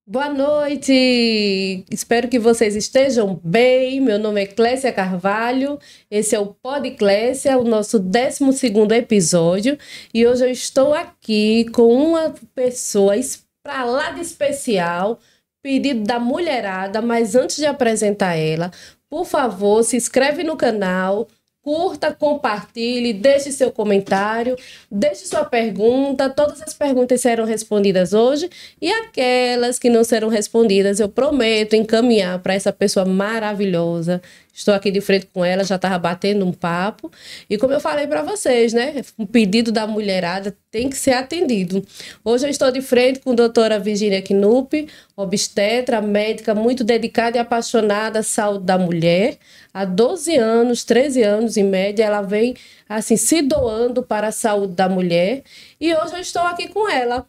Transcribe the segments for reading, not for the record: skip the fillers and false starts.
Boa noite! Espero que vocês estejam bem. Meu nome é Clécia Carvalho, esse é o Pod Clécia, o nosso 12º episódio. E hoje eu estou aqui com uma pessoa pra lá de especial, pedido da mulherada, mas antes de apresentar ela, por favor, se inscreve no canal, curta, compartilhe, deixe seu comentário, deixe sua pergunta. Todas as perguntas serão respondidas hoje e aquelas que não serão respondidas, eu prometo encaminhar para essa pessoa maravilhosa. Estou aqui de frente com ela, já estava batendo um papo. E como eu falei para vocês, né? O pedido da mulherada tem que ser atendido. Hoje eu estou de frente com a doutora Virginia Knupp, obstetra, médica muito dedicada e apaixonada à saúde da mulher. Há 12 anos, 13 anos em média, ela vem assim se doando para a saúde da mulher. E hoje eu estou aqui com ela.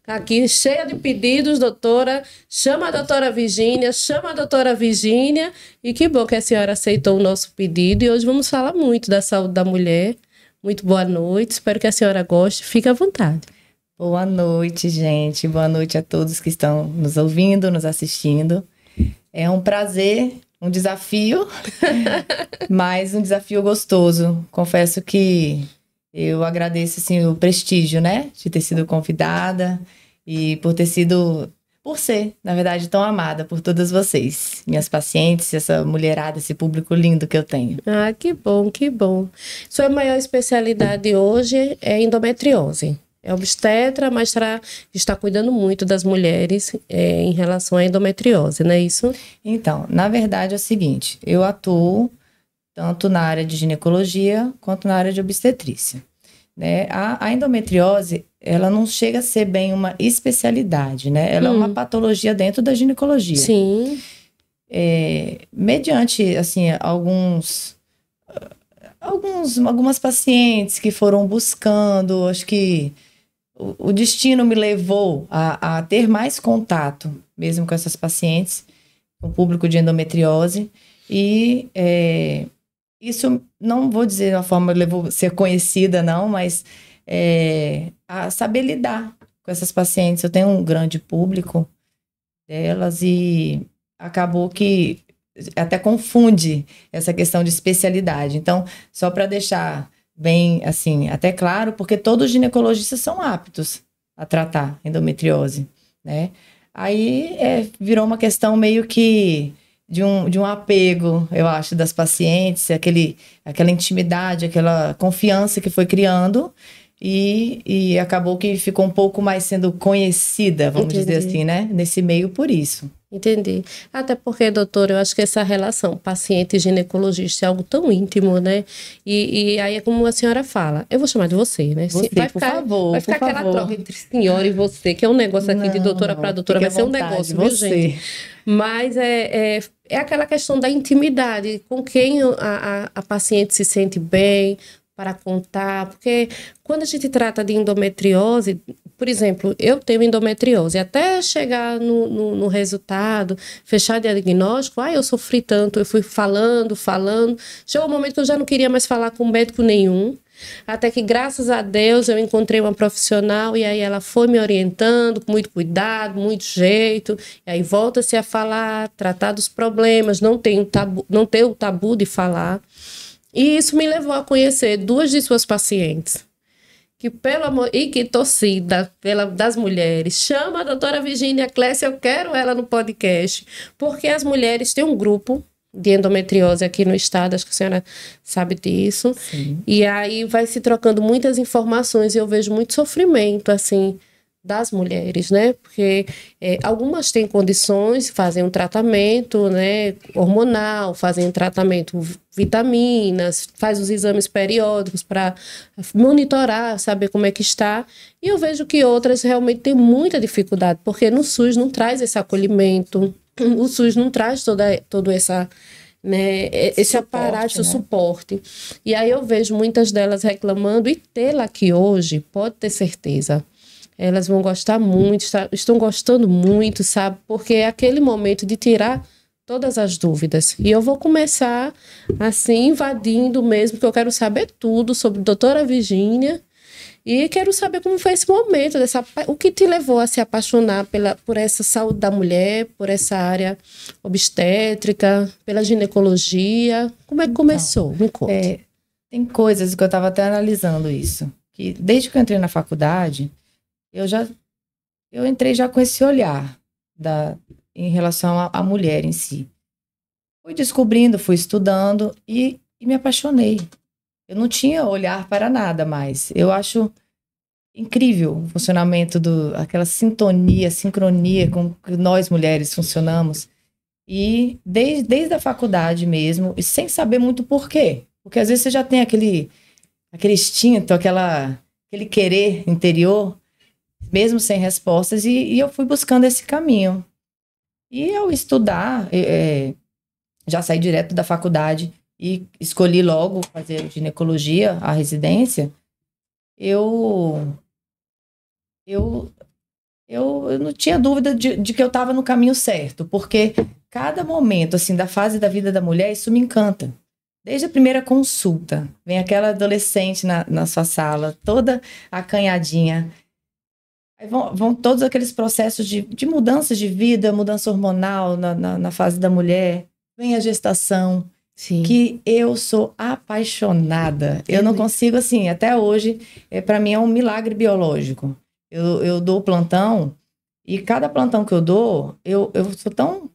Aqui, cheia de pedidos, doutora. Chama a doutora Virginia, chama a doutora Virginia. E que bom que a senhora aceitou o nosso pedido. E hoje vamos falar muito da saúde da mulher. Muito boa noite, espero que a senhora goste. Fique à vontade. Boa noite, gente. Boa noite a todos que estão nos ouvindo, nos assistindo. É um prazer, um desafio, mas um desafio gostoso. Confesso que eu agradeço assim, o prestígio, né, de ter sido convidada e por ser, na verdade, tão amada por todas vocês, minhas pacientes, essa mulherada, esse público lindo que eu tenho. Ah, que bom, que bom. Sua maior especialidade hoje é endometriose. É obstetra, mas está cuidando muito das mulheres em relação à endometriose, não é isso? Então, na verdade é o seguinte, eu atuo tanto na área de ginecologia quanto na área de obstetrícia, né? A endometriose, ela não chega a ser bem uma especialidade, né? Ela é uma patologia dentro da ginecologia. Sim. Mediante, assim, algumas pacientes que foram buscando, acho que o destino me levou a ter mais contato mesmo com essas pacientes, com o público de endometriose, e isso não vou dizer de uma forma que levou a ser conhecida, não, mas a saber lidar com essas pacientes. Eu tenho um grande público delas e acabou que até confunde essa questão de especialidade. Então, só para deixar bem, assim, até claro, porque todos os ginecologistas são aptos a tratar endometriose, né? Aí virou uma questão meio que de um apego, eu acho, das pacientes, aquela intimidade, aquela confiança que foi criando e acabou que ficou um pouco mais sendo conhecida, vamos dizer assim, né? Nesse meio por isso. Entendi. Até porque, doutora, eu acho que essa relação paciente e ginecologista é algo tão íntimo, né? E aí é como a senhora fala, eu vou chamar de você, né? Você, por favor, vai ficar aquela troca entre senhora e você, que é um negócio aqui de doutora para doutora, vai ser um negócio, viu, gente? Mas é aquela questão da intimidade, com quem a paciente se sente bem para contar, porque quando a gente trata de endometriose, por exemplo, eu tenho endometriose, até chegar no resultado, fechar diagnóstico, eu sofri tanto, eu fui falando, chegou um momento que eu já não queria mais falar com médico nenhum, até que graças a Deus eu encontrei uma profissional e aí ela foi me orientando com muito cuidado, muito jeito, e aí volta-se a falar, tratar dos problemas, não ter o tabu de falar. E isso me levou a conhecer 2 de suas pacientes, que pelo amor, e que torcida das mulheres, chama a doutora Virginia Clécia, eu quero ela no podcast, porque as mulheres têm um grupo de endometriose aqui no estado, acho que a senhora sabe disso. Sim. E aí vai se trocando muitas informações e eu vejo muito sofrimento, assim, das mulheres, né? Porque algumas têm condições, fazem um tratamento, né, hormonal, fazem um tratamento vitaminas, faz os exames periódicos para monitorar, saber como é que está. E eu vejo que outras realmente têm muita dificuldade, porque no SUS não traz esse acolhimento, o SUS não traz todo essa, né, esse aparato, esse suporte. E aí eu vejo muitas delas reclamando, e tê-la aqui hoje, pode ter certeza, elas vão gostar muito, estão gostando muito, sabe? Porque é aquele momento de tirar todas as dúvidas. E eu vou começar, assim, invadindo mesmo, porque eu quero saber tudo sobre a doutora Virginia. E quero saber como foi esse momento, o que te levou a se apaixonar por essa saúde da mulher, por essa área obstétrica, pela ginecologia. Como é que começou? Me conta. Tem coisas que eu estava até analisando isso. Que desde que eu entrei na faculdade, eu entrei já com esse olhar em relação à mulher em si. Fui descobrindo, fui estudando e me apaixonei. Eu não tinha olhar para nada mais. Eu acho incrível o funcionamento aquela sintonia, sincronia com que nós mulheres funcionamos. E desde a faculdade mesmo, e sem saber muito por quê. Porque às vezes você já tem aquele instinto, aquele querer interior, mesmo sem respostas, e eu fui buscando esse caminho. E ao estudar, já saí direto da faculdade e escolhi logo fazer ginecologia, a residência, eu não tinha dúvida de que eu estava no caminho certo, porque cada momento assim da fase da vida da mulher, isso me encanta. Desde a primeira consulta, vem aquela adolescente na sua sala, toda acanhadinha. Aí vão todos aqueles processos de mudanças de vida, mudança hormonal na fase da mulher. Vem a gestação. Sim. Que eu sou apaixonada. Eu não consigo, assim, até hoje, para mim é um milagre biológico. Eu dou plantão e cada plantão que eu dou, eu sou tão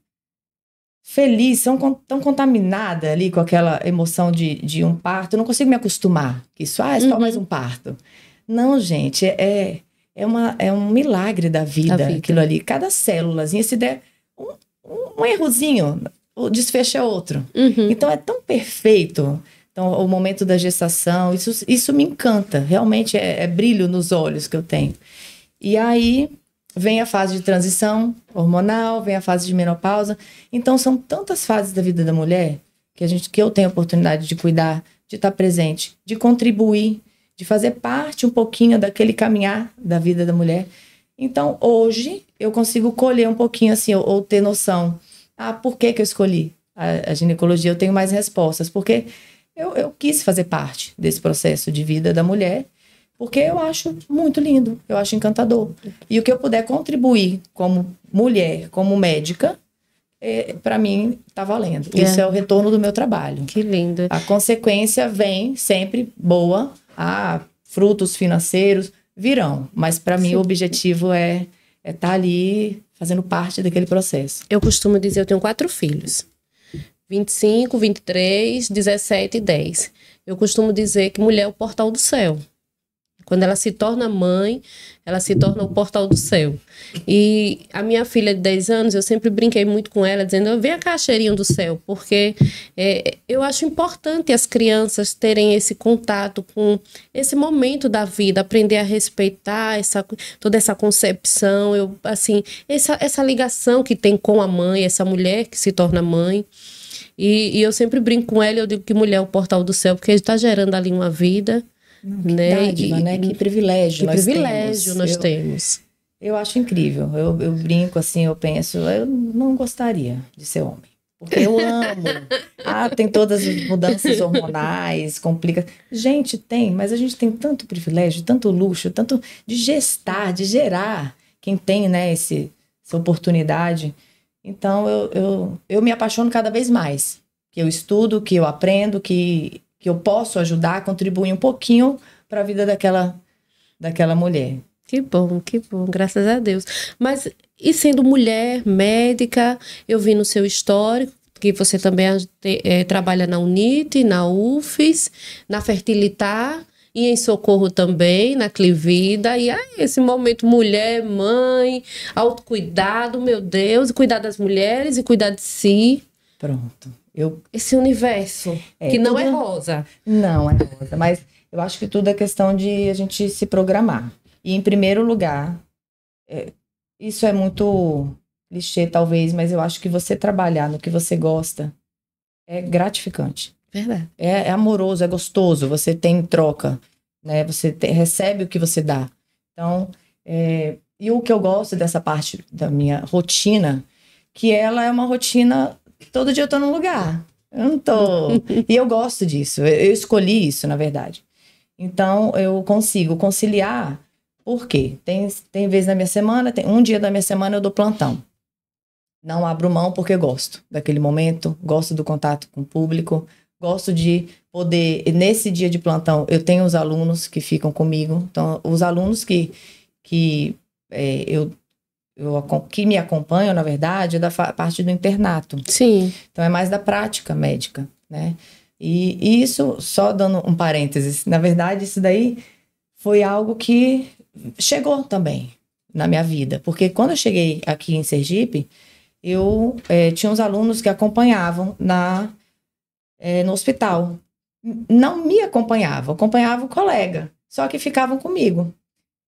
feliz, tão contaminada ali com aquela emoção de um parto. Eu não consigo me acostumar. Isso, é só mais um parto. Não, gente, é um milagre da vida, aquilo ali. Cada célulazinha, se der um errozinho, o desfecho é outro. Então é tão perfeito. Então, o momento da gestação, isso me encanta. Realmente é brilho nos olhos que eu tenho. E aí vem a fase de transição hormonal, vem a fase de menopausa. Então são tantas fases da vida da mulher que eu tenho a oportunidade de cuidar, de estar presente, de contribuir, de fazer parte um pouquinho daquele caminhar da vida da mulher. Então hoje eu consigo colher um pouquinho assim, ou ter noção. Por que eu escolhi a ginecologia? Eu tenho mais respostas, porque eu quis fazer parte desse processo de vida da mulher, porque eu acho muito lindo, eu acho encantador. E o que eu puder contribuir como mulher, como médica, para mim tá valendo. Isso é o retorno do meu trabalho. Que lindo. A consequência vem sempre boa, frutos financeiros virão, mas para mim o objetivo é estar ali fazendo parte daquele processo. Eu costumo dizer, eu tenho 4 filhos. 25, 23, 17 e 10. Eu costumo dizer que mulher é o portal do céu. Quando ela se torna mãe, ela se torna o portal do céu. E a minha filha de 10 anos, eu sempre brinquei muito com ela, dizendo, vem cá, cheirinho do céu, porque eu acho importante as crianças terem esse contato com esse momento da vida, aprender a respeitar toda essa concepção, essa ligação que tem com a mãe, essa mulher que se torna mãe. E eu sempre brinco com ela, eu digo que mulher é o portal do céu, porque ele está gerando ali uma vida. Que dádiva, né? Que privilégio nós temos. Eu acho incrível. Eu brinco assim, eu penso, eu não gostaria de ser homem. Porque eu amo. Tem todas as mudanças hormonais, complica. Gente, tem, mas a gente tem tanto privilégio, tanto luxo, tanto de gestar, de gerar. Quem tem, né, essa oportunidade. Então, eu me apaixono cada vez mais. Que eu estudo, que eu aprendo, que eu posso ajudar, contribuir um pouquinho para a vida daquela mulher. Que bom, graças a Deus. Mas, e sendo mulher, médica, eu vi no seu histórico que você também trabalha na UNIT, na UFES, na Fertilitar e em Socorro também, na Clivida. E esse momento mulher, mãe, autocuidado, meu Deus, cuidar das mulheres e cuidar de si. Pronto. Esse universo, que não é rosa. Não é rosa, mas eu acho que tudo é questão de a gente se programar. E, em primeiro lugar, isso é muito clichê, talvez, mas eu acho que você trabalhar no que você gosta é gratificante. Verdade. É amoroso, é gostoso, você tem troca, né? Você recebe o que você dá. Então, e o que eu gosto dessa parte da minha rotina, que ela é uma rotina... Todo dia eu tô num lugar. Eu não tô... E eu gosto disso. Eu escolhi isso, na verdade. Então, eu consigo conciliar. Por quê? Tem vezes na minha semana, tem um dia da minha semana eu dou plantão. Não abro mão porque gosto daquele momento, gosto do contato com o público, gosto de poder, nesse dia de plantão, eu tenho os alunos que ficam comigo. Então, os alunos que que me acompanham, na verdade, é da parte do internato. Sim. Então, é mais da prática médica, né? E isso, só dando um parênteses, na verdade, isso daí foi algo que chegou também na minha vida. Porque quando eu cheguei aqui em Sergipe, eu tinha uns alunos que acompanhavam no hospital. Não me acompanhavam, acompanhavam o colega, só que ficavam comigo.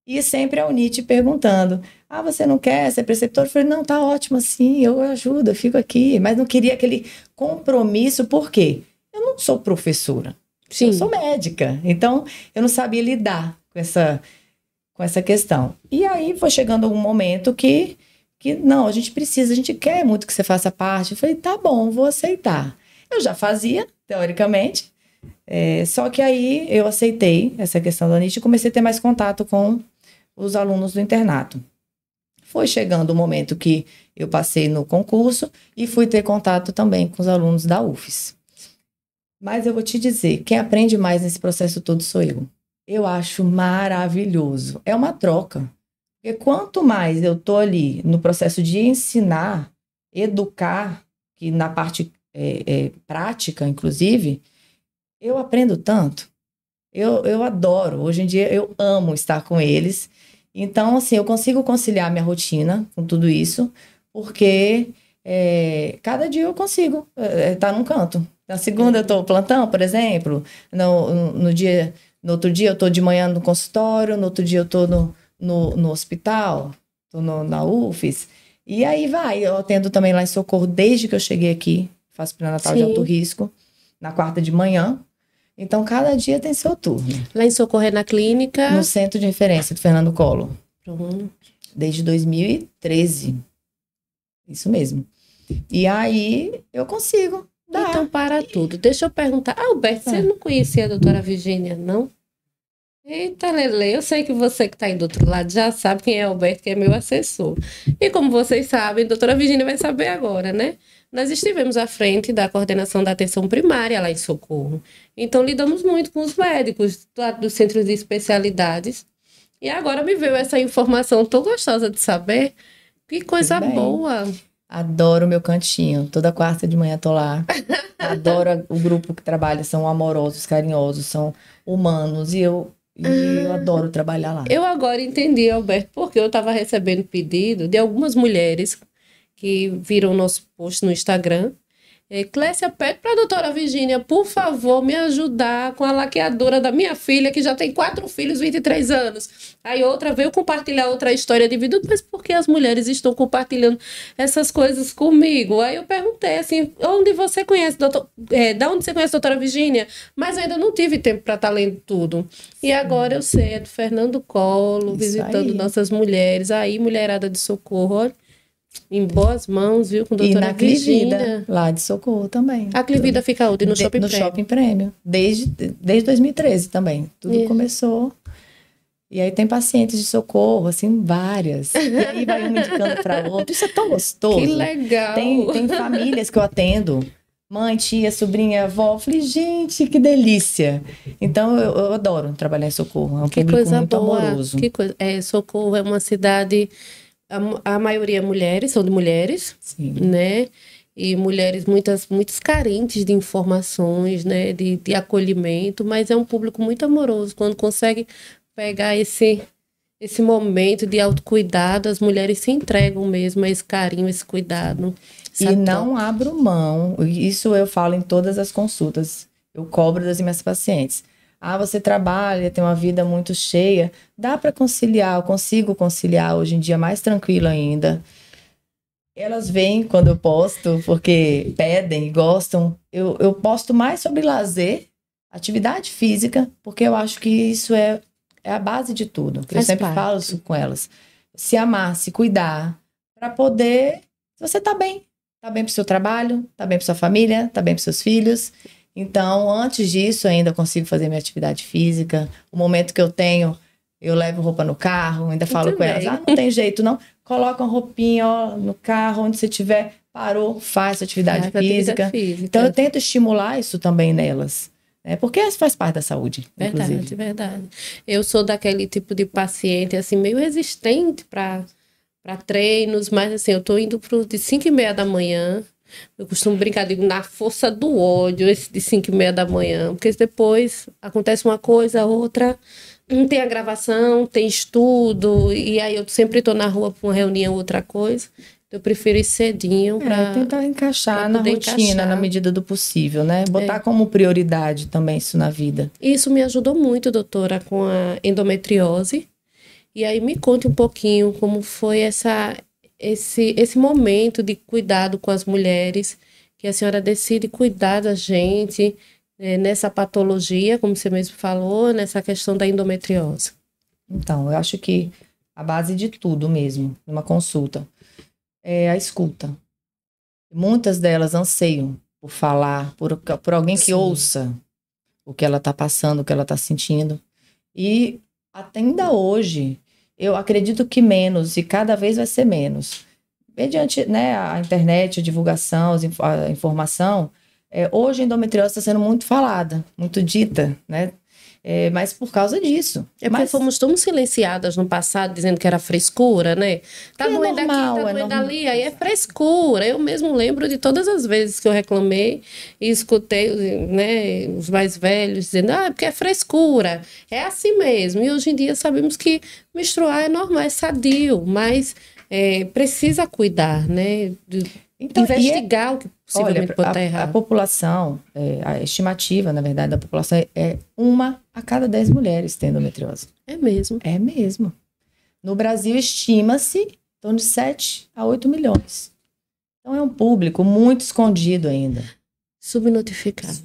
E sempre a UNIT perguntando, você não quer ser preceptor? Eu falei, não, tá ótimo assim, eu ajudo, eu fico aqui. Mas não queria aquele compromisso, por quê? Eu não sou professora, Sim. Eu sou médica. Então, eu não sabia lidar com essa questão. E aí foi chegando um momento que não, a gente quer muito que você faça parte. Eu falei, tá bom, vou aceitar. Eu já fazia, teoricamente, só que aí eu aceitei essa questão da UNIT e comecei a ter mais contato com os alunos do internato. Foi chegando o momento que eu passei no concurso e fui ter contato também com os alunos da UFES. Mas eu vou te dizer, quem aprende mais nesse processo todo sou eu. Eu acho maravilhoso. É uma troca. Porque quanto mais eu tô ali no processo de ensinar, educar, que na parte prática, inclusive, eu aprendo tanto. Eu adoro. Hoje em dia, eu amo estar com eles. Então, assim, eu consigo conciliar minha rotina com tudo isso, porque cada dia eu consigo estar num canto. Na segunda eu tô plantão, por exemplo. No outro dia eu tô de manhã no consultório, no outro dia eu tô no hospital, tô na UFES. E aí vai, eu atendo também lá em Socorro desde que eu cheguei aqui. Faço pré-natal de alto risco, na quarta de manhã. Então, cada dia tem seu turno. Lá em Socorro é na clínica? No Centro de Referência do Fernando Collor. Uhum. Desde 2013. Isso mesmo. E aí, eu consigo dar. Então, para tudo. Deixa eu perguntar. Alberto, você não conhecia a doutora Virgínia, não? Eita, Lele, eu sei que você que está aí do outro lado já sabe quem é Alberto, que é meu assessor. E como vocês sabem, a doutora Virgínia vai saber agora, né? Nós estivemos à frente da coordenação da atenção primária lá em Socorro. Então, lidamos muito com os médicos dos centros de especialidades. E agora me veio essa informação tão gostosa de saber. Que coisa boa. Adoro o meu cantinho. Toda quarta de manhã tô lá. Adoro o grupo que trabalha. São amorosos, carinhosos, são humanos. E eu adoro trabalhar lá. Eu agora entendi, Alberto, porque eu estava recebendo pedido de algumas mulheres que viram nosso post no Instagram. Clécia, pede para a doutora Virgínia, por favor, me ajudar com a laqueadora da minha filha, que já tem 4 filhos, 23 anos. Aí outra veio compartilhar outra história de vida, mas por que as mulheres estão compartilhando essas coisas comigo? Aí eu perguntei assim, onde você conhece, da onde você conhece a doutora Virgínia? Mas ainda não tive tempo para estar lendo tudo. Sim. E agora eu sei, é do Fernando Collor, visitando nossas mulheres, aí mulherada de Socorro, olha. Em boas mãos, viu? Com a doutora Virgínia. E na Clivida, lá de Socorro também. A Clivida fica onde? No Shopping Prêmio? No Shopping Prêmio. Desde 2013 também. Tudo começou. E aí tem pacientes de Socorro, assim, várias. E aí vai uma indicando para outra. Isso é tão gostoso. Que legal. Tem famílias que eu atendo. Mãe, tia, sobrinha, avó. Eu falei, gente, que delícia. Então, eu adoro trabalhar em Socorro. É um público muito amoroso. Que coisa. Socorro é uma cidade... A maioria é mulheres, são de mulheres, sim, né? E mulheres muitas carentes de informações, né? De acolhimento, mas é um público muito amoroso. Quando consegue pegar esse momento de autocuidado, as mulheres se entregam mesmo a esse carinho, esse cuidado. E não abro mão, isso eu falo em todas as consultas, eu cobro das minhas pacientes. Você trabalha, tem uma vida muito cheia. Dá para conciliar, eu consigo conciliar hoje em dia mais tranquilo ainda. Elas vêm quando eu posto, porque pedem e gostam. Eu posto mais sobre lazer, atividade física, porque eu acho que isso é a base de tudo. Eu sempre falo isso com elas. Se amar, se cuidar, para poder... Você tá bem pro seu trabalho, tá bem pra sua família, tá bem pros seus filhos... Então, antes disso, ainda consigo fazer minha atividade física. O momento que eu tenho, eu levo roupa no carro, ainda falo Muito com elas, bem. não tem jeito não, coloca uma roupinha ó, no carro, onde você estiver, parou, faz atividade Faz física. atividade física. Então, eu tento estimular isso também nelas, né? Porque isso faz parte da saúde, Verdade, inclusive. verdade. Eu sou daquele tipo de paciente, assim, meio resistente para treinos, mas assim, eu tô indo de 5h30 da manhã. Eu costumo brincar, digo, na força do ódio, esse de 5h30 da manhã, porque depois acontece uma coisa, outra, tem a gravação, tem estudo, e aí eu sempre tô na rua para uma reunião, outra coisa. Eu prefiro ir cedinho para Tentar encaixar na poder rotina, encaixar. na medida do possível, né? Botar como prioridade também isso na vida. Isso me ajudou muito, doutora, com a endometriose. E aí me conte um pouquinho como foi esse momento de cuidado com as mulheres, que a senhora decide cuidar da gente nessa patologia, como você mesmo falou, nessa questão da endometriose. Então, eu acho que a base de tudo mesmo, numa consulta, é a escuta. Muitas delas anseiam por falar, por alguém que Sim. ouça o que ela está passando, o que ela está sentindo. E até ainda hoje, eu acredito que menos, e cada vez vai ser menos. Mediante, né, a internet, a divulgação, a informação, hoje a endometriose está sendo muito falada, muito dita, né? Mas por causa disso. É porque fomos tão silenciadas no passado, dizendo que era frescura, né? Tá doendo aqui, tá doendo ali, aí é frescura. Eu mesmo lembro de todas as vezes que eu reclamei e escutei, né, os mais velhos dizendo, porque é frescura, é assim mesmo. E hoje em dia sabemos que menstruar é normal, é sadio, mas precisa cuidar, né? Então, investigar o que possivelmente pode estar errado. A população, a estimativa, na verdade, da população é 1 a cada 10 mulheres tem endometriose. É mesmo. É mesmo. No Brasil, estima-se em torno de 7 a 8 milhões. Então, é um público muito escondido ainda. Subnotificado.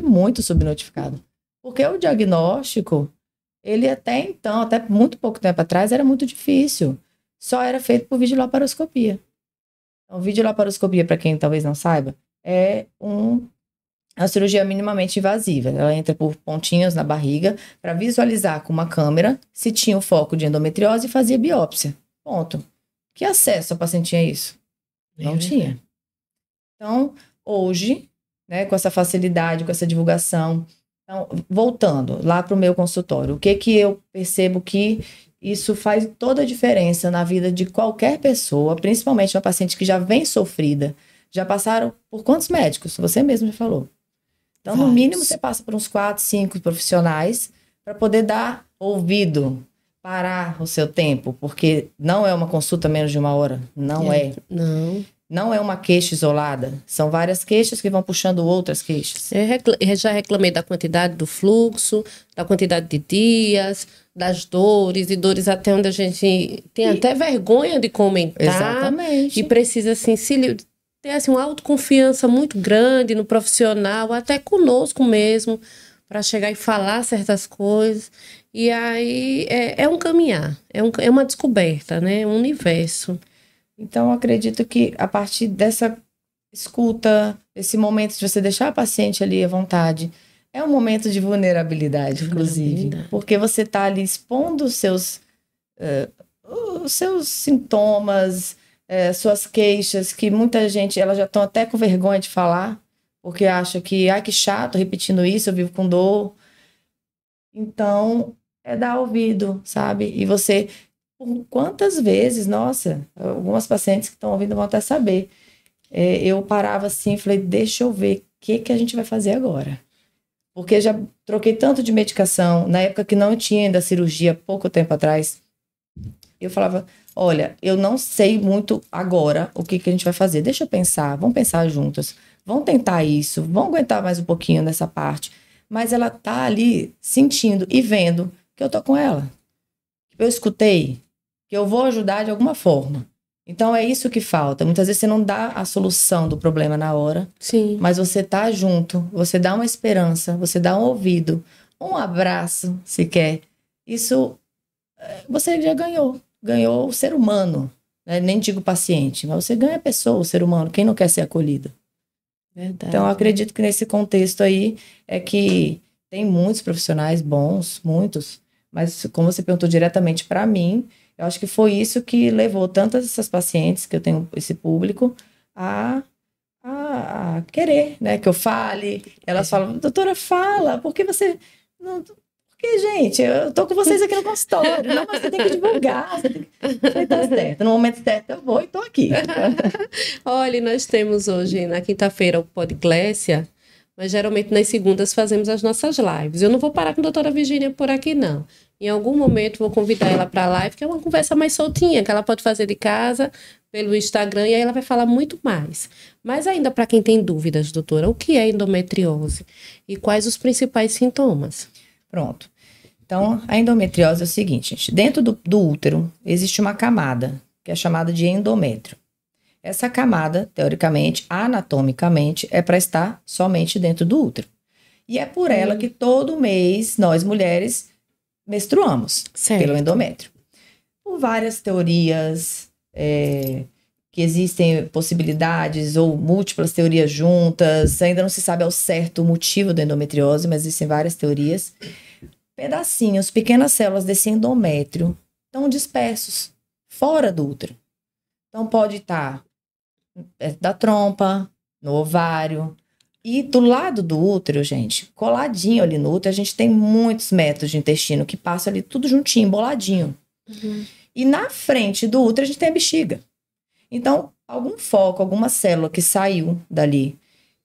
Muito subnotificado. Porque o diagnóstico, ele até então, até muito pouco tempo atrás, era muito difícil. Só era feito por videolaparoscopia. Então, videolaparoscopia, para quem talvez não saiba, é uma cirurgia minimamente invasiva. Ela entra por pontinhos na barriga para visualizar com uma câmera se tinha o foco de endometriose e fazia biópsia. Ponto. Que acesso a paciente tinha isso? Não tinha. Então, hoje, né, com essa facilidade, com essa divulgação, então, voltando lá para o meu consultório, o que eu percebo que isso faz toda a diferença na vida de qualquer pessoa, principalmente uma paciente que já vem sofrida. Já passaram por quantos médicos? Você mesmo me falou. Então, no mínimo, você passa por uns 4, 5 profissionais para poder dar ouvido, parar o seu tempo, porque não é uma consulta menos de 1 hora. Não é. Não é uma queixa isolada. São várias queixas que vão puxando outras queixas. Eu já reclamei da quantidade do fluxo, da quantidade de dias, das dores, e dores até onde a gente tem até vergonha de comentar. Exatamente. E precisa, assim, ter assim, uma autoconfiança muito grande no profissional, até conosco mesmo, para chegar e falar certas coisas. E aí é um caminhar, é uma descoberta, né? Um universo. Então, eu acredito que a partir dessa escuta, esse momento de você deixar a paciente ali à vontade, é um momento de vulnerabilidade, inclusive. Porque você está ali expondo os seus sintomas, suas queixas, que muita gente, elas já estão até com vergonha de falar, porque acha que, que chato, repetindo isso, eu vivo com dor. Então, é dar ouvido, sabe? E você... Quantas vezes, nossa, algumas pacientes que estão ouvindo vão até saber. Eu parava assim e falei, deixa eu ver o que a gente vai fazer agora. Porque já troquei tanto de medicação, na época que não tinha ainda cirurgia, pouco tempo atrás. Eu falava, olha, eu não sei muito agora o que a gente vai fazer. Deixa eu pensar, vamos pensar juntas. Vamos tentar isso, vamos aguentar mais um pouquinho nessa parte. Mas ela tá ali sentindo e vendo que eu tô com ela. Eu escutei, que eu vou ajudar de alguma forma. Então, é isso que falta. Muitas vezes você não dá a solução do problema na hora. Sim. Mas você tá junto, você dá uma esperança, você dá um ouvido, um abraço, se quer. Isso, você já ganhou. Ganhou o ser humano. Né? Nem digo paciente, mas você ganha a pessoa, o ser humano. Quem não quer ser acolhido? Verdade. Então, eu acredito que nesse contexto aí é que tem muitos profissionais bons, muitos, mas como você perguntou diretamente para mim, eu acho que foi isso que levou tantas essas pacientes, que eu tenho esse público, a querer, né, que eu fale. Elas falam, doutora, fala, por que você... Não, porque, gente, eu tô com vocês aqui no consultório. Não, mas você tem que divulgar. Você tem que... Eu falei, tá certo. No momento certo eu vou e tô aqui. Olha, nós temos hoje, na quinta-feira, o Podclécia, mas geralmente nas segundas fazemos as nossas lives. Eu não vou parar com a doutora Virgínia por aqui, não. Em algum momento vou convidar ela para a live, que é uma conversa mais soltinha, que ela pode fazer de casa, pelo Instagram, e aí ela vai falar muito mais. Mas ainda para quem tem dúvidas, doutora, o que é endometriose e quais os principais sintomas? Pronto. Então, a endometriose é o seguinte, gente. Dentro do útero existe uma camada, que é chamada de endométrio. Essa camada, teoricamente, anatomicamente, é para estar somente dentro do útero. E é por ela que todo mês nós, mulheres, menstruamos. Certo. Pelo endométrio. Por várias teorias, que existem possibilidades ou múltiplas teorias juntas, ainda não se sabe ao certo o motivo da endometriose, mas existem várias teorias. Pedacinhos, pequenas células desse endométrio estão dispersos fora do útero. Então pode estar da trompa, no ovário. E do lado do útero, gente, coladinho ali no útero, a gente tem muitos métodos de intestino que passam ali tudo juntinho, boladinho. E na frente do útero a gente tem a bexiga. Então, algum foco, alguma célula que saiu dali,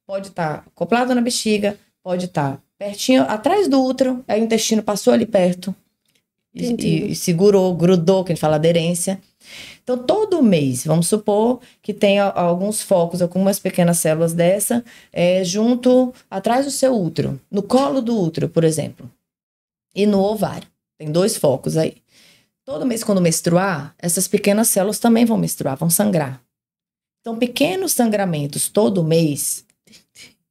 pode estar acoplado na bexiga, pode estar pertinho, atrás do útero, aí o intestino passou ali perto e segurou, grudou, que a gente fala aderência. Então, todo mês, vamos supor que tenha alguns focos, algumas pequenas células dessa, junto, atrás do seu útero, no colo do útero, por exemplo, e no ovário. Tem 2 focos aí. Todo mês, quando menstruar, essas pequenas células também vão menstruar, vão sangrar. Então, pequenos sangramentos todo mês,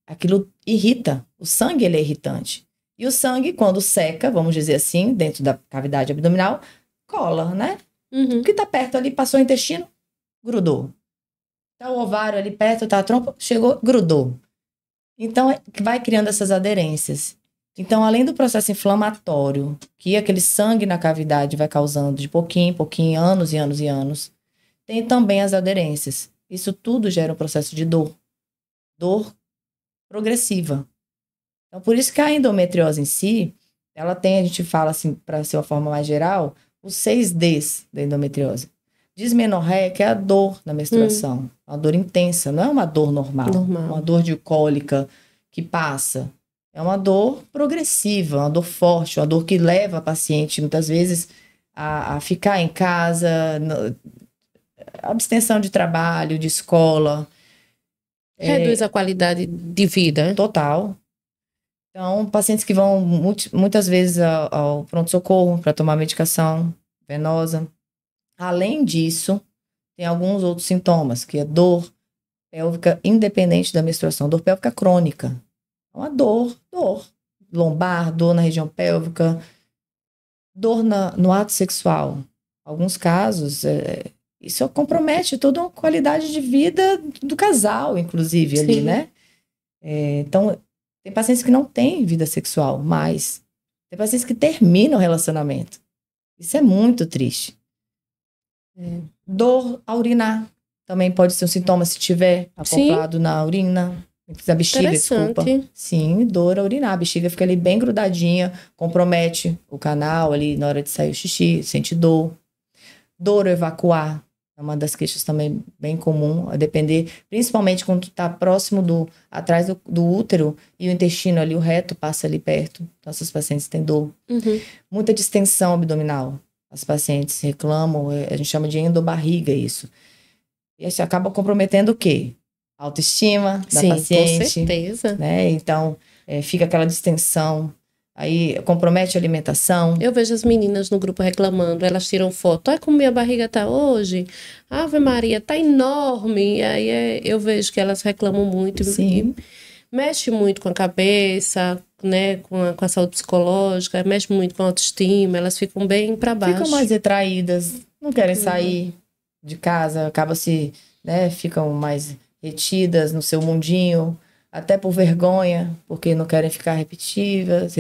aquilo irrita. O sangue, ele é irritante. E o sangue, quando seca, vamos dizer assim, dentro da cavidade abdominal, cola, né? O que tá perto ali, passou o intestino, grudou. Tá o ovário ali perto, tá a trompa, chegou, grudou. Então, vai criando essas aderências. Então, além do processo inflamatório, que aquele sangue na cavidade vai causando de pouquinho em pouquinho, anos e anos e anos, tem também as aderências. Isso tudo gera um processo de dor. Dor progressiva. Então, por isso que a endometriose em si, ela tem, a gente fala assim, para ser uma forma mais geral, os 6 Ds da endometriose. Dismenorreia, que é a dor na menstruação. Uma dor intensa, não é uma dor normal. Uma dor de cólica que passa. É uma dor progressiva, uma dor forte, uma dor que leva a paciente, muitas vezes, a ficar em casa, abstenção de trabalho, de escola. Reduz a qualidade de vida. Total. Então, pacientes que vão muitas vezes ao pronto-socorro para tomar medicação venosa. Além disso, tem alguns outros sintomas, que é dor pélvica independente da menstruação, dor pélvica crônica. Uma dor lombar, dor na região pélvica, dor no ato sexual. Alguns casos, isso compromete toda a qualidade de vida do casal, inclusive, ali, né? Então, tem pacientes que não têm vida sexual mais. Tem pacientes que terminam o relacionamento. Isso é muito triste. Dor a urinar também pode ser um sintoma se tiver acoplado na urina. Da bexiga, desculpa. Sim, dor a urinar. A bexiga fica ali bem grudadinha, compromete o canal ali na hora de sair o xixi, sente dor. Dor ao evacuar. É uma das queixas também bem comum, a depender, principalmente quando está próximo atrás do útero e o intestino ali, o reto passa ali perto. Então, essas pacientes têm dor. Muita distensão abdominal. As pacientes reclamam, a gente chama de endobarriga isso. E isso acaba comprometendo o quê? A autoestima da paciente. Com certeza. Né? Então, fica aquela distensão. Aí compromete a alimentação. Eu vejo as meninas no grupo reclamando, elas tiram foto. Olha como minha barriga tá hoje. Ave Maria, tá enorme. E aí eu vejo que elas reclamam muito. Sim. E mexe muito com a cabeça, né? Com a saúde psicológica, mexe muito com a autoestima. Elas ficam bem para baixo. Ficam mais retraídas, não querem sair de casa, acabam ficam mais retidas no seu mundinho. até por vergonha, porque não querem ficar repetitivas.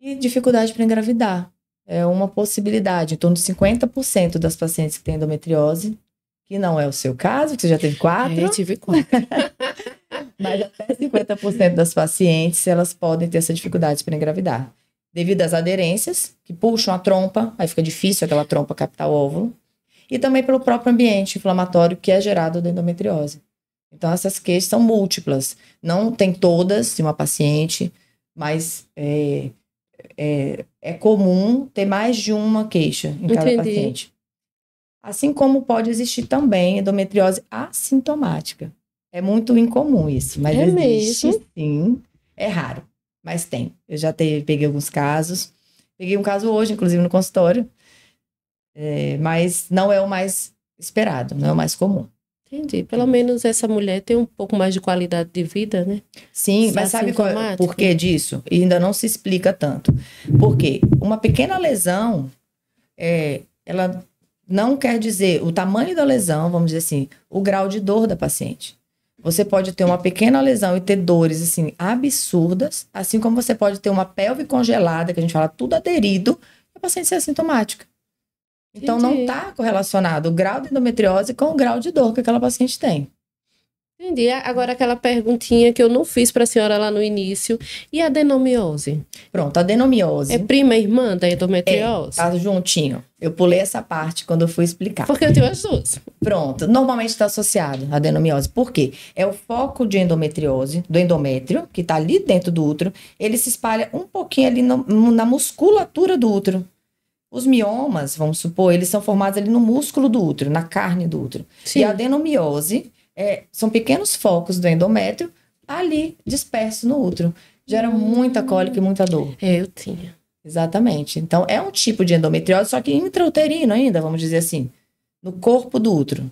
E dificuldade para engravidar. É uma possibilidade. Em torno de 50% das pacientes que têm endometriose, que não é o seu caso, que você já teve 4. Eu tive 4. Mas até 50% das pacientes, elas podem ter essa dificuldade para engravidar. Devido às aderências, que puxam a trompa, aí fica difícil aquela trompa captar o óvulo. E também pelo próprio ambiente inflamatório que é gerado da endometriose. Então, essas queixas são múltiplas. Não tem todas de uma paciente, mas é comum ter mais de uma queixa em cada paciente. Assim como pode existir também endometriose assintomática. É muito incomum isso, mas existe mesmo? Sim. É raro, mas tem. Eu já peguei alguns casos. Peguei um caso hoje, inclusive, no consultório. Mas não é o mais esperado, não é o mais comum. Entendi. Pelo menos essa mulher tem um pouco mais de qualidade de vida, né? Sim, mas sabe por que disso? E ainda não se explica tanto. Porque uma pequena lesão, ela não quer dizer o tamanho da lesão, vamos dizer assim, o grau de dor da paciente. Você pode ter uma pequena lesão e ter dores, assim, absurdas, assim como você pode ter uma pelve congelada, que a gente fala tudo aderido, e a paciente ser assintomática. Então, não está correlacionado o grau de endometriose com o grau de dor que aquela paciente tem. Entendi. Agora, aquela perguntinha que eu não fiz para a senhora lá no início. E a adenomiose? Pronto, a adenomiose... É prima e irmã da endometriose? Tá juntinho. Eu pulei essa parte quando eu fui explicar. Porque eu tenho as duas. Pronto. Normalmente está associado à adenomiose. Por quê? É o foco de endometriose, do endométrio, que está ali dentro do útero. Ele se espalha um pouquinho ali na musculatura do útero. Os miomas, vamos supor, eles são formados ali no músculo do útero, na carne do útero. Sim. E a adenomiose são pequenos focos do endométrio ali dispersos no útero. Gera muita cólica e muita dor. Eu tinha. Exatamente. Então, é um tipo de endometriose, só que intrauterino ainda, vamos dizer assim, no corpo do útero.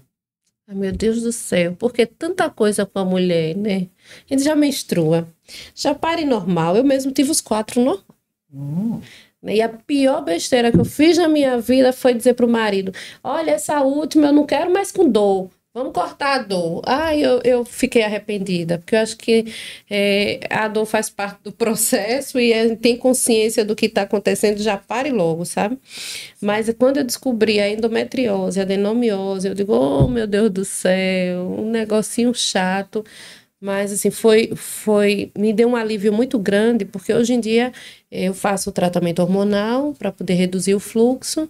Ai, meu Deus do céu, porque tanta coisa com a mulher, né? A gente já menstrua, já pare normal. Eu mesmo tive os 4 normal. E a pior besteira que eu fiz na minha vida foi dizer pro marido: olha, essa última eu não quero mais com dor. Vamos cortar a dor. Eu fiquei arrependida, porque eu acho que a dor faz parte do processo e tem consciência do que está acontecendo, já pare logo, sabe? Mas quando eu descobri a endometriose, a adenomiose, eu digo, oh, meu Deus do céu, um negocinho chato. Mas, assim, me deu um alívio muito grande, porque hoje em dia eu faço o tratamento hormonal para poder reduzir o fluxo.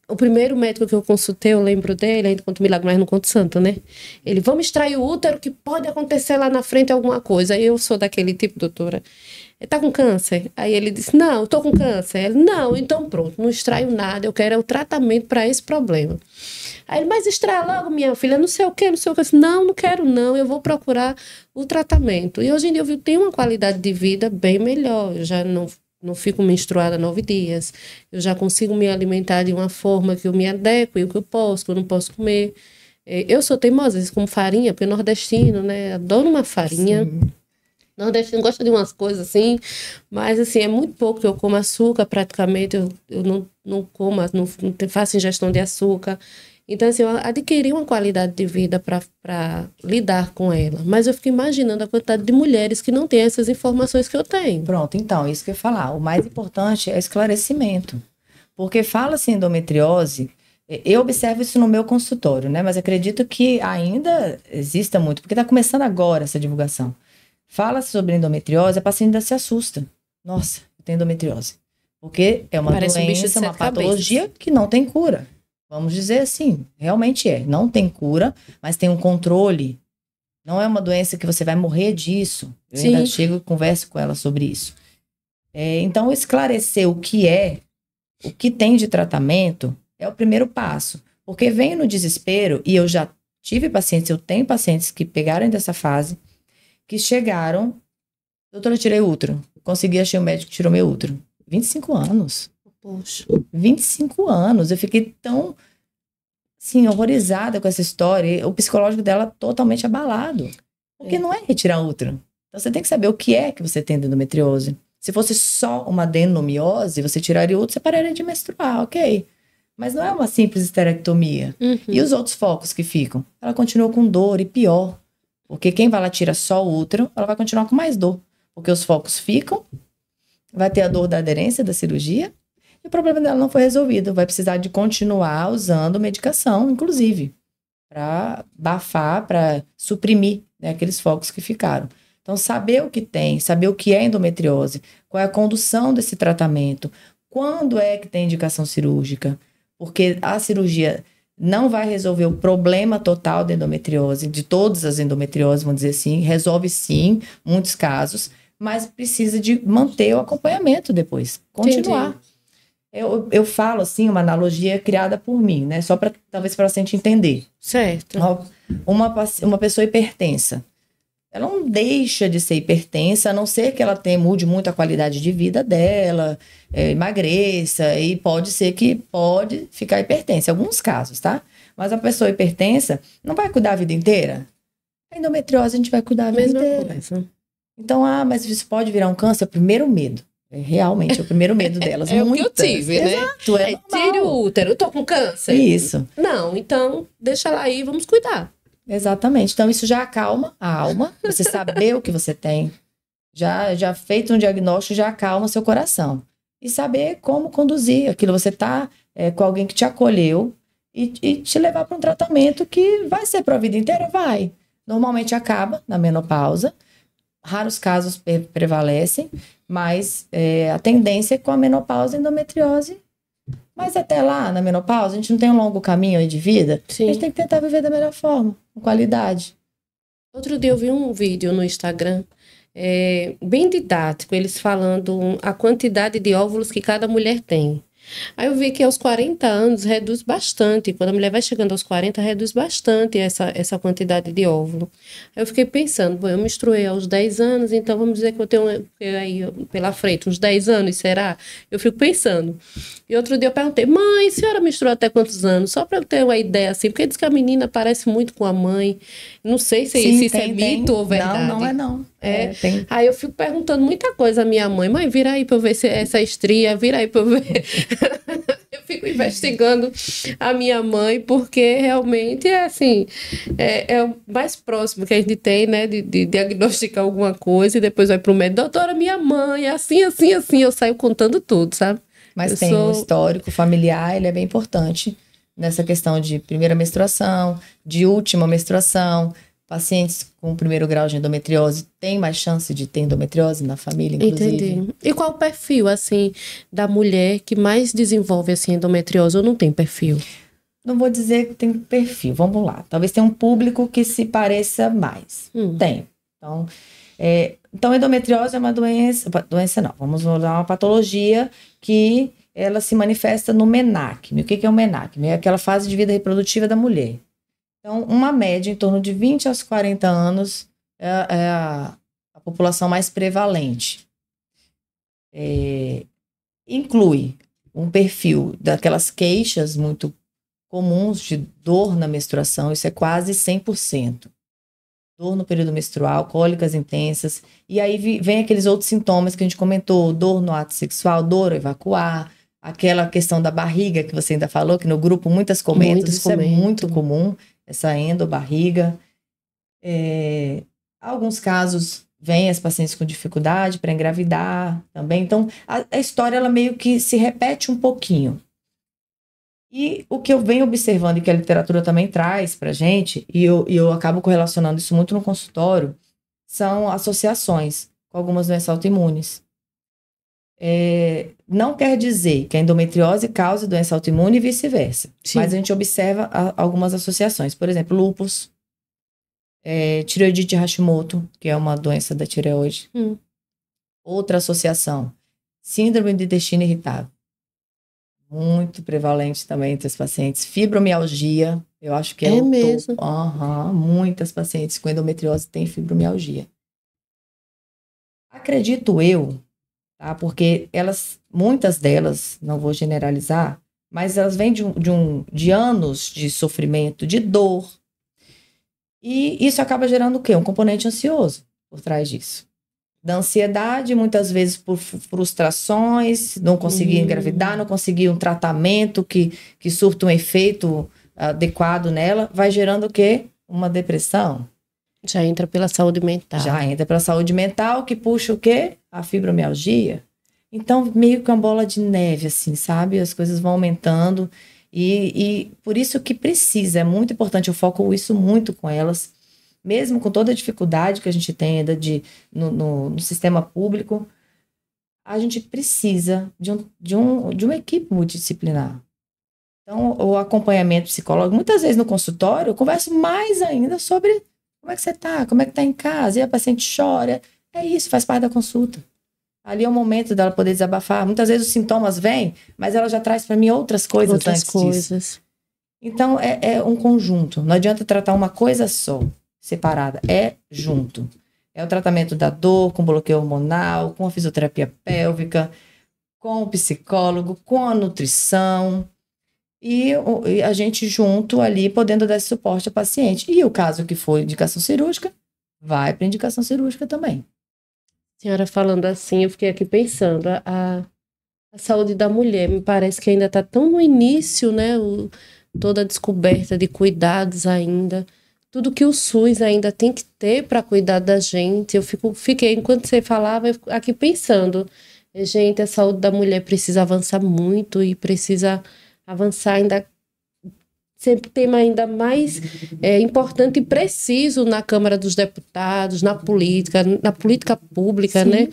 O primeiro médico que eu consultei, eu lembro dele, ainda conto milagre, mas não conto santo, né? Ele, vamos extrair o útero, que pode acontecer lá na frente alguma coisa. Aí eu sou daquele tipo, doutora, tá com câncer? Aí ele disse, não, eu tô com câncer. Ele, não, então pronto, não extraio nada, eu quero o tratamento para esse problema. Aí ele, mas extrai logo, minha filha, não sei o que, não sei o que. Eu disse, não quero não, eu vou procurar o tratamento. E hoje em dia eu tenho uma qualidade de vida bem melhor, eu já não fico menstruada 9 dias, eu já consigo me alimentar de uma forma que eu me adequo, e o que eu posso, que eu não posso comer. Eu sou teimosa, como farinha, porque nordestino, né, adoro uma farinha. Sim. Nordestino gosta de umas coisas assim, mas assim, é muito pouco que eu como açúcar, praticamente, eu não como, não faço ingestão de açúcar. Então, assim, eu adquiri uma qualidade de vida para lidar com ela. Mas eu fico imaginando a quantidade de mulheres que não têm essas informações que eu tenho. Pronto, então, isso que eu ia falar. O mais importante é esclarecimento. Porque fala-se em endometriose, eu observo isso no meu consultório, né? Mas acredito que ainda exista muito, porque está começando agora essa divulgação. Fala-se sobre endometriose, a paciente ainda se assusta. Nossa, eu tenho endometriose. Porque é uma doença, uma patologia que não tem cura. Vamos dizer assim, realmente não tem cura, mas tem um controle. Não é uma doença que você vai morrer disso. Eu ainda chego e converso com ela sobre isso. Então, esclarecer o que tem de tratamento é o primeiro passo. Porque vem no desespero, e eu já tive pacientes, eu tenho pacientes que pegaram dessa fase, que chegaram, doutora, eu tirei útero. Consegui, achei o médico que tirou meu útero. 25 anos. Poxa. 25 anos. Eu fiquei tão, assim, horrorizada com essa história. O psicológico dela totalmente abalado. Porque não é retirar útero. Então, você tem que saber o que é que você tem de endometriose. Se fosse só uma adenomiose, você tiraria útero, você pararia de menstruar, ok. Mas não é uma simples esterectomia. E os outros focos que ficam? Ela continua com dor e pior. Porque quem vai lá tira só o útero, ela vai continuar com mais dor. Porque os focos ficam, vai ter a dor da aderência da cirurgia, e o problema dela não foi resolvido. Vai precisar de continuar usando medicação, inclusive, para abafar, para suprimir, né, aqueles focos que ficaram. Então, saber o que tem, saber o que é endometriose, qual é a condução desse tratamento, quando é que tem indicação cirúrgica, porque a cirurgia não vai resolver o problema total da endometriose, de todas as endometrioses, vamos dizer assim, resolve sim, muitos casos, mas precisa de manter o acompanhamento depois, continuar. Eu falo assim, uma analogia criada por mim, né? Só para talvez para o paciente entender. Certo. Uma pessoa hipertensa, ela não deixa de ser hipertensa, a não ser que ela mude muito a qualidade de vida dela, emagreça, e pode ser que pode ficar hipertensa, em alguns casos, tá? Mas a pessoa hipertensa não vai cuidar a vida inteira? A endometriose a gente vai cuidar a vida inteira. Coisa. Então, mas isso pode virar um câncer? É o primeiro medo. Realmente, é o primeiro medo delas. É muitas. O que eu tive, né? Exato, tire o útero, eu tô com câncer. Isso. Não, então, deixa ela aí, vamos cuidar. Exatamente. Então, isso já acalma a alma. Você saber o que você tem. Já feito um diagnóstico, já acalma seu coração. E saber como conduzir aquilo. Você tá com alguém que te acolheu e te levar para um tratamento que vai ser para a vida inteira? Vai. Normalmente acaba na menopausa. Raros casos prevalecem, mas a tendência é com a menopausa e endometriose. Mas até lá, na menopausa, a gente não tem um longo caminho aí de vida. Sim. A gente tem que tentar viver da melhor forma, com qualidade. Outro dia eu vi um vídeo no Instagram, bem didático, eles falando a quantidade de óvulos que cada mulher tem. Aí eu vi que aos 40 anos reduz bastante. Quando a mulher vai chegando aos 40, reduz bastante essa quantidade de óvulo. Aí eu fiquei pensando, bom, eu menstruei aos 10 anos, então vamos dizer que eu tenho aí pela frente uns 10 anos, será? Eu fico pensando. E outro dia eu perguntei, mãe, a senhora menstruou até quantos anos? Só para eu ter uma ideia assim, porque diz que a menina parece muito com a mãe. Não sei se isso é mito ou verdade. Não é não. Tem. Aí eu fico perguntando muita coisa à minha mãe. Mãe, vira aí pra eu ver se essa estria, vira aí pra eu ver. Eu fico investigando a minha mãe, porque realmente é assim, é o mais próximo que a gente tem, né, de diagnosticar alguma coisa e depois vai pro médico, doutora, minha mãe, assim, eu saio contando tudo, sabe? Mas um histórico familiar, ele é bem importante nessa questão de primeira menstruação, de última menstruação. Pacientes com primeiro grau de endometriose têm mais chance de ter endometriose na família, inclusive. Entendi. E qual o perfil, assim, da mulher que mais desenvolve, assim, endometriose ou não tem perfil? Não vou dizer que tem perfil, vamos lá. Talvez tenha um público que se pareça mais. Tem. Então, endometriose é uma doença não, vamos usar uma patologia que ela se manifesta no menarqume. O que é o menarqume? É aquela fase de vida reprodutiva da mulher. Então, uma média em torno de 20 aos 40 anos é a população mais prevalente. Inclui um perfil daquelas queixas muito comuns de dor na menstruação, isso é quase 100%. Dor no período menstrual, cólicas intensas, e aí vem aqueles outros sintomas que a gente comentou, dor no ato sexual, dor ao evacuar, aquela questão da barriga que você ainda falou, que no grupo muitas comentam, isso é muito comum. Essa endobarriga. Alguns casos vêm as pacientes com dificuldade para engravidar também. Então, a história ela meio que se repete um pouquinho. E o que eu venho observando e que a literatura também traz para a gente, e eu acabo correlacionando isso muito no consultório, são associações com algumas doenças autoimunes. Não quer dizer que a endometriose cause doença autoimune e vice-versa. Sim. Mas a gente observa algumas associações. Por exemplo, lúpus, tireoidite de Hashimoto, que é uma doença da tireoide. Outra associação, síndrome do intestino irritável. Muito prevalente também entre os pacientes. Fibromialgia, eu acho que é o mesmo. Topo. Muitas pacientes com endometriose têm fibromialgia. Acredito eu, tá? Porque muitas delas, não vou generalizar, mas elas vêm de anos de sofrimento, de dor. E isso acaba gerando o quê? Um componente ansioso por trás disso. Da ansiedade, muitas vezes por frustrações, não conseguir engravidar, não conseguir um tratamento que surta um efeito adequado nela, vai gerando o quê? Uma depressão. Já entra pela saúde mental. Já entra pela saúde mental, que puxa o quê? A fibromialgia. Então, meio que uma bola de neve, assim, sabe? As coisas vão aumentando. E por isso que precisa, é muito importante, eu foco isso muito com elas, mesmo com toda a dificuldade que a gente tem ainda no sistema público, a gente precisa de uma equipe multidisciplinar. Então, o acompanhamento psicológico, muitas vezes no consultório, eu converso mais ainda sobre como é que você está, como é que está em casa, e a paciente chora. É isso, faz parte da consulta. Ali é o momento dela poder desabafar. Muitas vezes os sintomas vêm, mas ela já traz para mim outras coisas antes disso. Então, é um conjunto. Não adianta tratar uma coisa só, separada. É junto. É o tratamento da dor, com bloqueio hormonal, com a fisioterapia pélvica, com o psicólogo, com a nutrição. E a gente junto ali, podendo dar esse suporte ao paciente. E o caso que for indicação cirúrgica, vai para indicação cirúrgica também. Senhora falando assim, eu fiquei aqui pensando, a saúde da mulher me parece que ainda está tão no início, né? Toda a descoberta de cuidados ainda, tudo que o SUS ainda tem que ter para cuidar da gente. Eu fiquei, enquanto você falava, aqui pensando, gente, a saúde da mulher precisa avançar muito e precisa avançar ainda, sempre tema ainda mais importante e preciso na Câmara dos Deputados, na política pública, sim, né?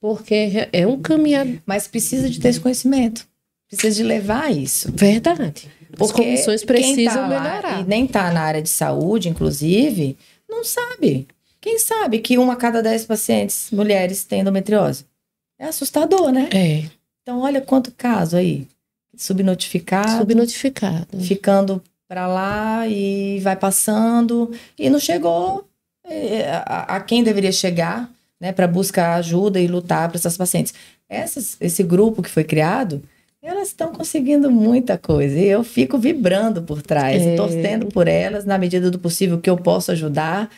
Porque é um caminhar. Mas precisa de ter esse conhecimento, precisa de levar isso. Verdade. Porque as comissões precisam quem tá melhorar. E nem está na área de saúde, inclusive, não sabe. Quem sabe que 1 a cada 10 pacientes, mulheres, tem endometriose? É assustador, né? É. Então, olha quanto caso aí. Subnotificado. Ficando para lá e vai passando. E não chegou a quem deveria chegar, né, para buscar ajuda e lutar para essas pacientes. Esse grupo que foi criado, elas estão conseguindo muita coisa. E eu fico vibrando por trás, torcendo por elas, na medida do possível que eu posso ajudar,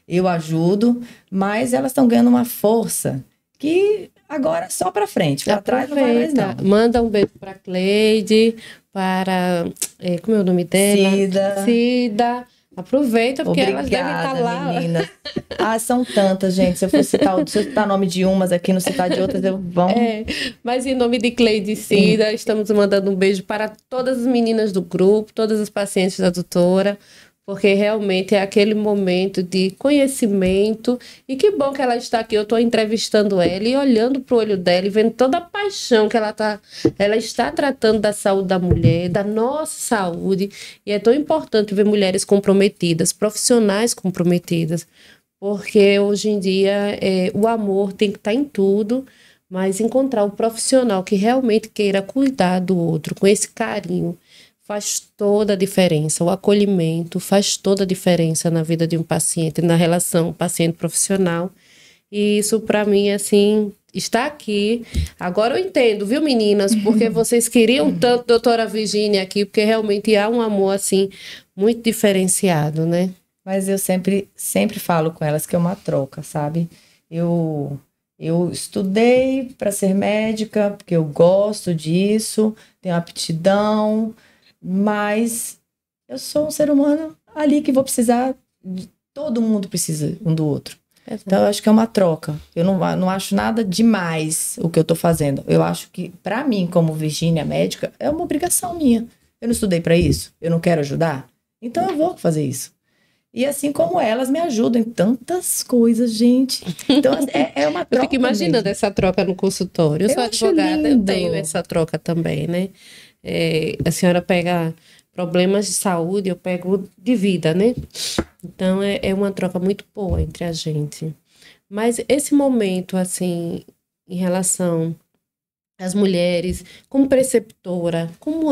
eu ajudo. Mas elas estão ganhando uma força que agora é só para frente, para trás não vai mais não. Manda um beijo para Cleide, para... como é o nome dela? Cida. Aproveita, porque elas devem estar lá. Meninas. São tantas, gente. Se eu citar o nome de umas aqui, não citar de outras, eu vou... Mas em nome de Cleide e Cida, estamos mandando um beijo para todas as meninas do grupo, todas as pacientes da doutora, porque realmente é aquele momento de conhecimento. E que bom que ela está aqui. Eu estou entrevistando ela e olhando para o olho dela e vendo toda a paixão que ela está tratando da saúde da mulher, da nossa saúde. E é tão importante ver mulheres comprometidas, profissionais comprometidas, porque hoje em dia o amor tem que estar em tudo, mas encontrar um profissional que realmente queira cuidar do outro com esse carinho faz toda a diferença. O acolhimento faz toda a diferença na vida de um paciente, na relação paciente-profissional. E isso, para mim, assim, está aqui. Agora eu entendo, viu, meninas? Porque vocês queriam tanto doutora Virgínia aqui, porque realmente há um amor, assim, muito diferenciado, né? Mas eu sempre falo com elas que é uma troca, sabe? Eu estudei para ser médica, porque eu gosto disso, tenho aptidão, mas eu sou um ser humano ali que vou precisar, todo mundo precisa um do outro. Então eu acho que é uma troca. Eu não acho nada demais o que eu tô fazendo. Eu acho que, para mim, como Virgínia médica, é uma obrigação minha. Eu não estudei para isso, eu não quero ajudar, então eu vou fazer isso. E assim como elas me ajudam em tantas coisas, gente. Então é uma troca. Eu fico imaginando mesmo essa troca no consultório. Eu sou advogada, eu tenho essa troca também, né? A senhora pega problemas de saúde, eu pego de vida, né? Então é uma troca muito boa entre a gente. Mas esse momento, assim, em relação às mulheres, como preceptora, como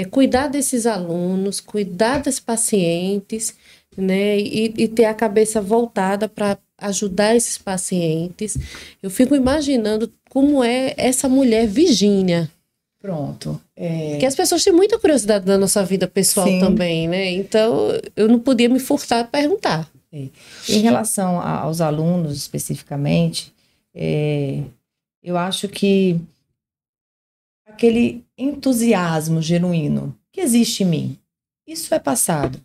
cuidar desses alunos, cuidar das pacientes, né? E ter a cabeça voltada para ajudar esses pacientes. Eu fico imaginando como é essa mulher Virgínia. Pronto. Porque as pessoas têm muita curiosidade da nossa vida pessoal. Sim. Também, né? Então, eu não podia me furtar a perguntar. Em relação aos alunos, especificamente, eu acho que aquele entusiasmo genuíno que existe em mim, isso é passado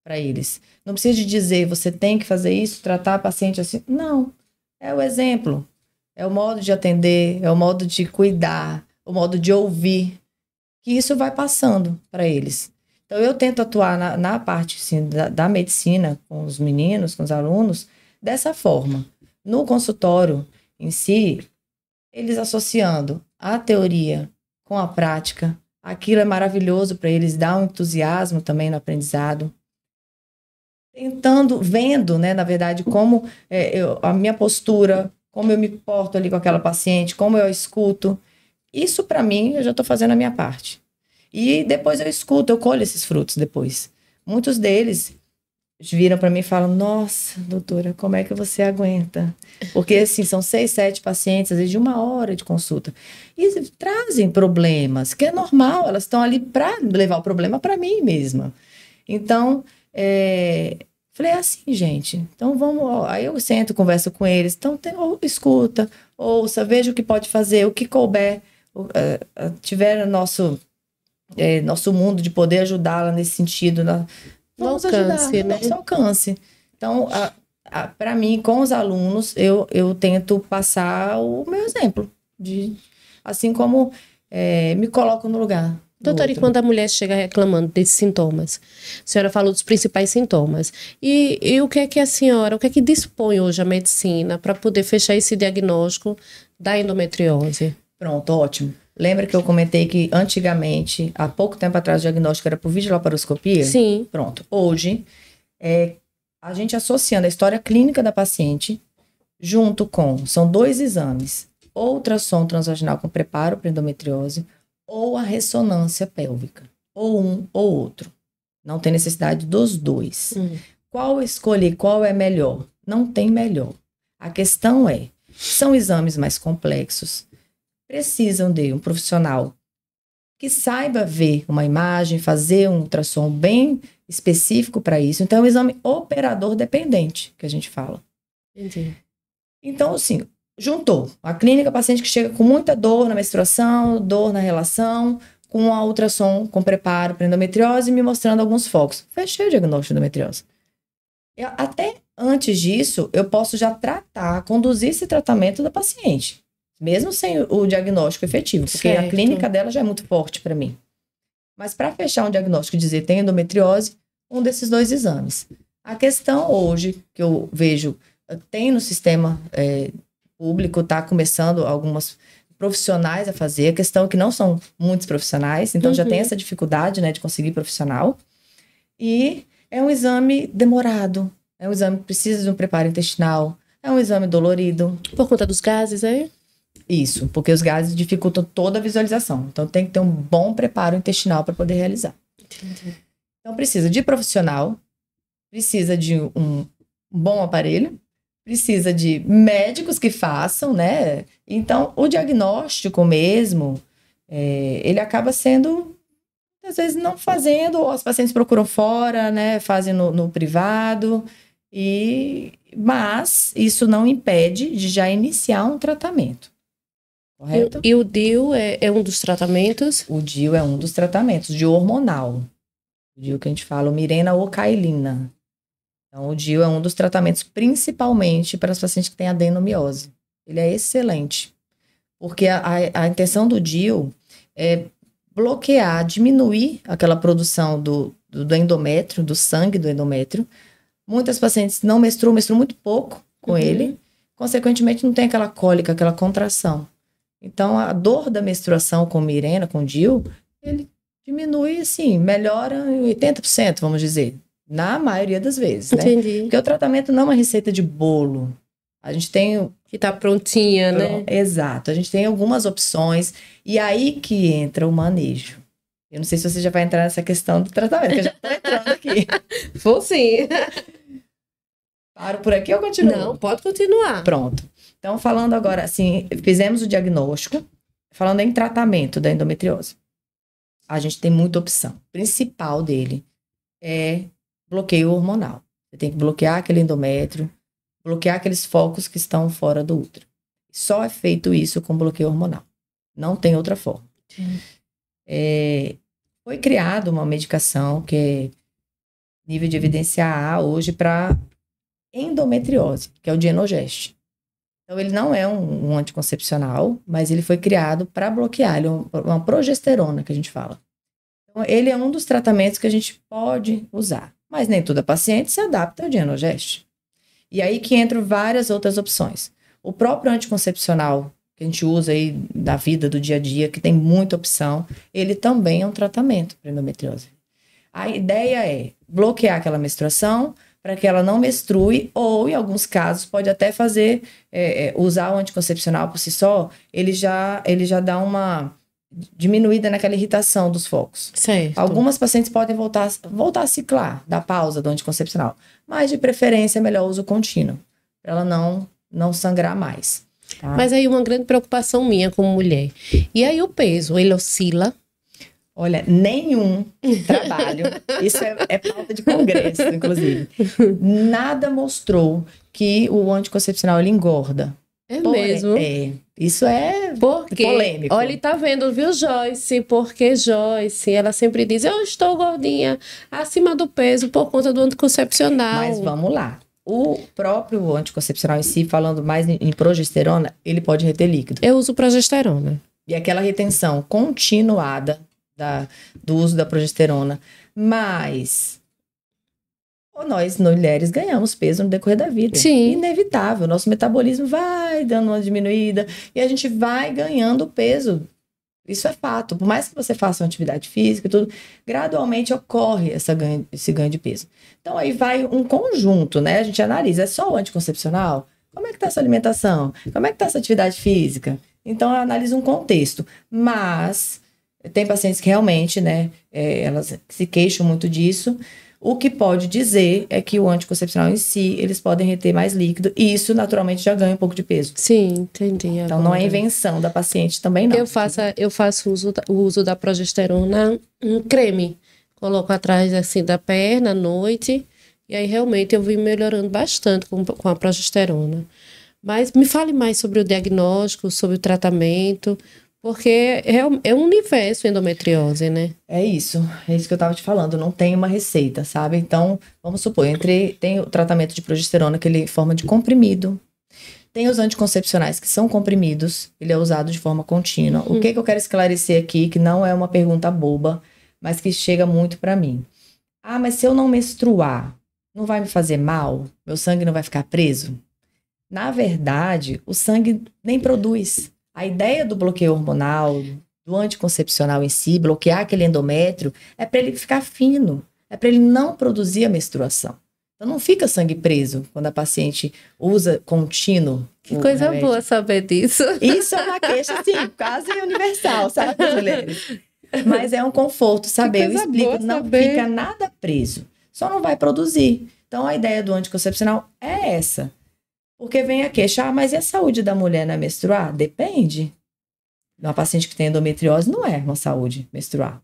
para eles. Não precisa de dizer, você tem que fazer isso, tratar a paciente assim. Não, é o exemplo. É o modo de atender, é o modo de cuidar, o modo de ouvir, que isso vai passando para eles. Então, eu tento atuar na parte assim, da medicina, com os meninos, com os alunos, dessa forma. No consultório em si, eles associando a teoria com a prática, aquilo é maravilhoso para eles, dá um entusiasmo também no aprendizado. Tentando, vendo, né, na verdade, como a minha postura, como eu me porto ali com aquela paciente, como eu a escuto. Isso, para mim, eu já estou fazendo a minha parte. E depois eu escuto, eu colho esses frutos depois. Muitos deles viram para mim e falam, nossa, doutora, como é que você aguenta? Porque, assim, são 6, 7 pacientes, às vezes de 1 hora de consulta. E trazem problemas, que é normal, elas estão ali para levar o problema para mim mesma. Então, falei assim, gente, então vamos, ó, aí eu sento, converso com eles, então escuta, ouça, veja o que pode fazer, o que couber, tiver nosso mundo de poder ajudá-la nesse sentido, vamos ajudar no nosso alcance. Então, para mim, com os alunos, eu tento passar o meu exemplo, assim como me coloco no lugar. Doutora, e quando a mulher chega reclamando desses sintomas? A senhora falou dos principais sintomas. E o que é que o que é que dispõe hoje a medicina para poder fechar esse diagnóstico da endometriose? Pronto, ótimo. Lembra que eu comentei que antigamente, há pouco tempo atrás, o diagnóstico era por videolaparoscopia? Sim. Pronto. Hoje, a gente associando a história clínica da paciente junto são 2 exames. Ou ultrassom transvaginal com preparo para endometriose, ou a ressonância pélvica. Ou um ou outro. Não tem necessidade dos 2. Qual escolher, qual é melhor? Não tem melhor. A questão são exames mais complexos, precisam de um profissional que saiba ver uma imagem, fazer um ultrassom bem específico para isso. Então, é um exame operador dependente, que a gente fala. Entendi. Então, assim, juntou a clínica, paciente que chega com muita dor na menstruação, dor na relação, com a ultrassom com preparo para endometriose, me mostrando alguns focos. Fechei o diagnóstico de endometriose. Até antes disso, eu posso já conduzir esse tratamento da paciente, mesmo sem o diagnóstico efetivo, porque a clínica dela já é muito forte para mim. Mas para fechar um diagnóstico e dizer tem endometriose, um desses 2 exames. A questão hoje, que eu vejo, tem no sistema público, está começando algumas profissionais a fazer, a questão é que não são muitos profissionais, então já tem essa dificuldade, né, de conseguir profissional. E é um exame demorado, é um exame que precisa de um preparo intestinal, é um exame dolorido. Por conta dos gases, Isso, porque os gases dificultam toda a visualização. Então, tem que ter um bom preparo intestinal para poder realizar. Entendi. Então, precisa de profissional, precisa de um bom aparelho, precisa de médicos que façam, né? Então, o diagnóstico mesmo, ele acaba sendo, às vezes, não fazendo, ou os pacientes procuram fora, né? Fazem no privado, mas isso não impede de já iniciar um tratamento. Correto? E o DIU é um dos tratamentos? O DIU é um dos tratamentos, de hormonal. O DIU que a gente fala, o Mirena ou Cailina. Então, o DIU é um dos tratamentos, principalmente para as pacientes que têm adenomiose. Ele é excelente, porque a intenção do DIU é bloquear, diminuir aquela produção do endométrio, do sangue do endométrio. Muitas pacientes não menstruam muito pouco com ele, consequentemente não tem aquela cólica, aquela contração. Então, a dor da menstruação com Mirena, com DIU, ele diminui, assim, melhora em 80%, vamos dizer. Na maioria das vezes, né? Entendi. Porque o tratamento não é uma receita de bolo. A gente tem... Que tá prontinha, né? Exato. A gente tem algumas opções. E aí que entra o manejo. Eu não sei se você já vai entrar nessa questão do tratamento, que eu já tô entrando aqui. Vou sim. Paro por aqui ou continuo? Não, pode continuar. Pronto. Então, falando agora, assim, fizemos o diagnóstico, falando em tratamento da endometriose. A gente tem muita opção. O principal dele é bloqueio hormonal. Você tem que bloquear aquele endométrio, bloquear aqueles focos que estão fora do útero. Só é feito isso com bloqueio hormonal. Não tem outra forma. Foi criada uma medicação que nível de evidência A hoje para endometriose, que é o Dienogest. Então, ele não é um anticoncepcional, mas ele foi criado para bloquear. Ele é uma progesterona, que a gente fala. Então, ele é um dos tratamentos que a gente pode usar. Mas nem toda paciente se adapta ao Dienogest. E aí que entram várias outras opções. O próprio anticoncepcional, que a gente usa aí da vida, do dia a dia, que tem muita opção, ele também é um tratamento para endometriose. A ideia é bloquear aquela menstruação para que ela não menstrue, ou em alguns casos pode até fazer, usar o anticoncepcional por si só, ele já dá uma diminuída naquela irritação dos focos. Certo. Algumas pacientes podem voltar a ciclar, da pausa do anticoncepcional, mas de preferência é melhor o uso contínuo, para ela não sangrar mais. Tá? Mas aí uma grande preocupação minha como mulher. E aí o peso, ele oscila? Olha, nenhum trabalho, isso é pauta de congresso, inclusive, nada mostrou que o anticoncepcional ele engorda. É mesmo? Isso é polêmico. Olha, tá vendo, viu, Joyce? Porque Joyce, ela sempre diz, eu estou gordinha, acima do peso por conta do anticoncepcional. Mas vamos lá. O próprio anticoncepcional em si, falando mais em progesterona, ele pode reter líquido. Eu uso progesterona. E aquela retenção continuada do uso da progesterona. Mas nós, mulheres, ganhamos peso no decorrer da vida. Sim. Inevitável. Nosso metabolismo vai dando uma diminuída e a gente vai ganhando peso. Isso é fato. Por mais que você faça uma atividade física e tudo, gradualmente ocorre esse ganho de peso. Então, aí vai um conjunto, né? A gente analisa. É só o anticoncepcional? Como é que tá essa alimentação? Como é que tá essa atividade física? Então, eu analiso um contexto. Mas tem pacientes que realmente, né? Elas se queixam muito disso. O que pode dizer é que o anticoncepcional em si, eles podem reter mais líquido e isso naturalmente já ganha um pouco de peso. Sim, entendi. Então não é invenção da paciente também não. Eu faço o uso da progesterona um creme. Coloco atrás assim da perna à noite e aí realmente eu vim melhorando bastante com a progesterona. Mas me fale mais sobre o diagnóstico, sobre o tratamento. Porque é um universo endometriose, né? É isso que eu estava te falando, não tem uma receita, sabe? Então, vamos supor, tem o tratamento de progesterona, que ele é em forma de comprimido. Tem os anticoncepcionais, que são comprimidos, ele é usado de forma contínua. O que eu quero esclarecer aqui, que não é uma pergunta boba, mas que chega muito para mim. Ah, mas se eu não menstruar, não vai me fazer mal? Meu sangue não vai ficar preso? Na verdade, o sangue nem produz. A ideia do bloqueio hormonal, do anticoncepcional em si, bloquear aquele endométrio, é para ele ficar fino, é para ele não produzir a menstruação. Então não fica sangue preso quando a paciente usa contínuo. Que coisa boa saber disso. Isso é uma queixa, assim, quase universal, sabe, mulheres? Mas é um conforto saber. Eu explico, não fica nada preso, só não vai produzir. Então a ideia do anticoncepcional é essa. Porque vem a queixa, mas e a saúde da mulher na menstruar? Depende. Uma paciente que tem endometriose não é uma saúde menstruar.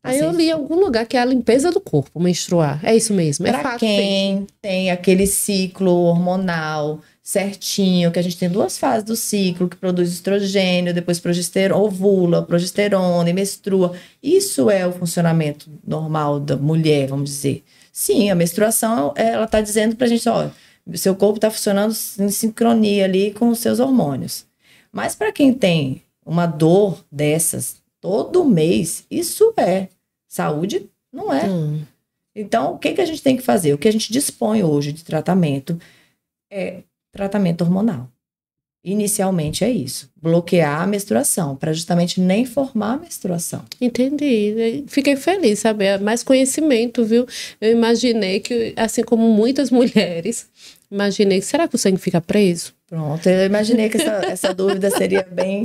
Aí eu li em algum lugar que é a limpeza do corpo, menstruar. É isso mesmo, é fácil. Para quem tem aquele ciclo hormonal certinho, que a gente tem 2 fases do ciclo, que produz estrogênio, depois progesterona, ovula, progesterona e menstrua. Isso é o funcionamento normal da mulher, vamos dizer. Sim, a menstruação, ela está dizendo pra gente, ó, seu corpo está funcionando em sincronia ali com os seus hormônios. Mas para quem tem uma dor dessas todo mês, isso é saúde? Não é. Então, o que a gente tem que fazer? O que a gente dispõe hoje de tratamento é tratamento hormonal. Inicialmente é isso. Bloquear a menstruação, para justamente nem formar a menstruação. Entendi. Fiquei feliz, saber. Mais conhecimento, viu? Eu imaginei que, assim como muitas mulheres, imaginei que será que o sangue fica preso? Pronto, eu imaginei que essa dúvida seria bem...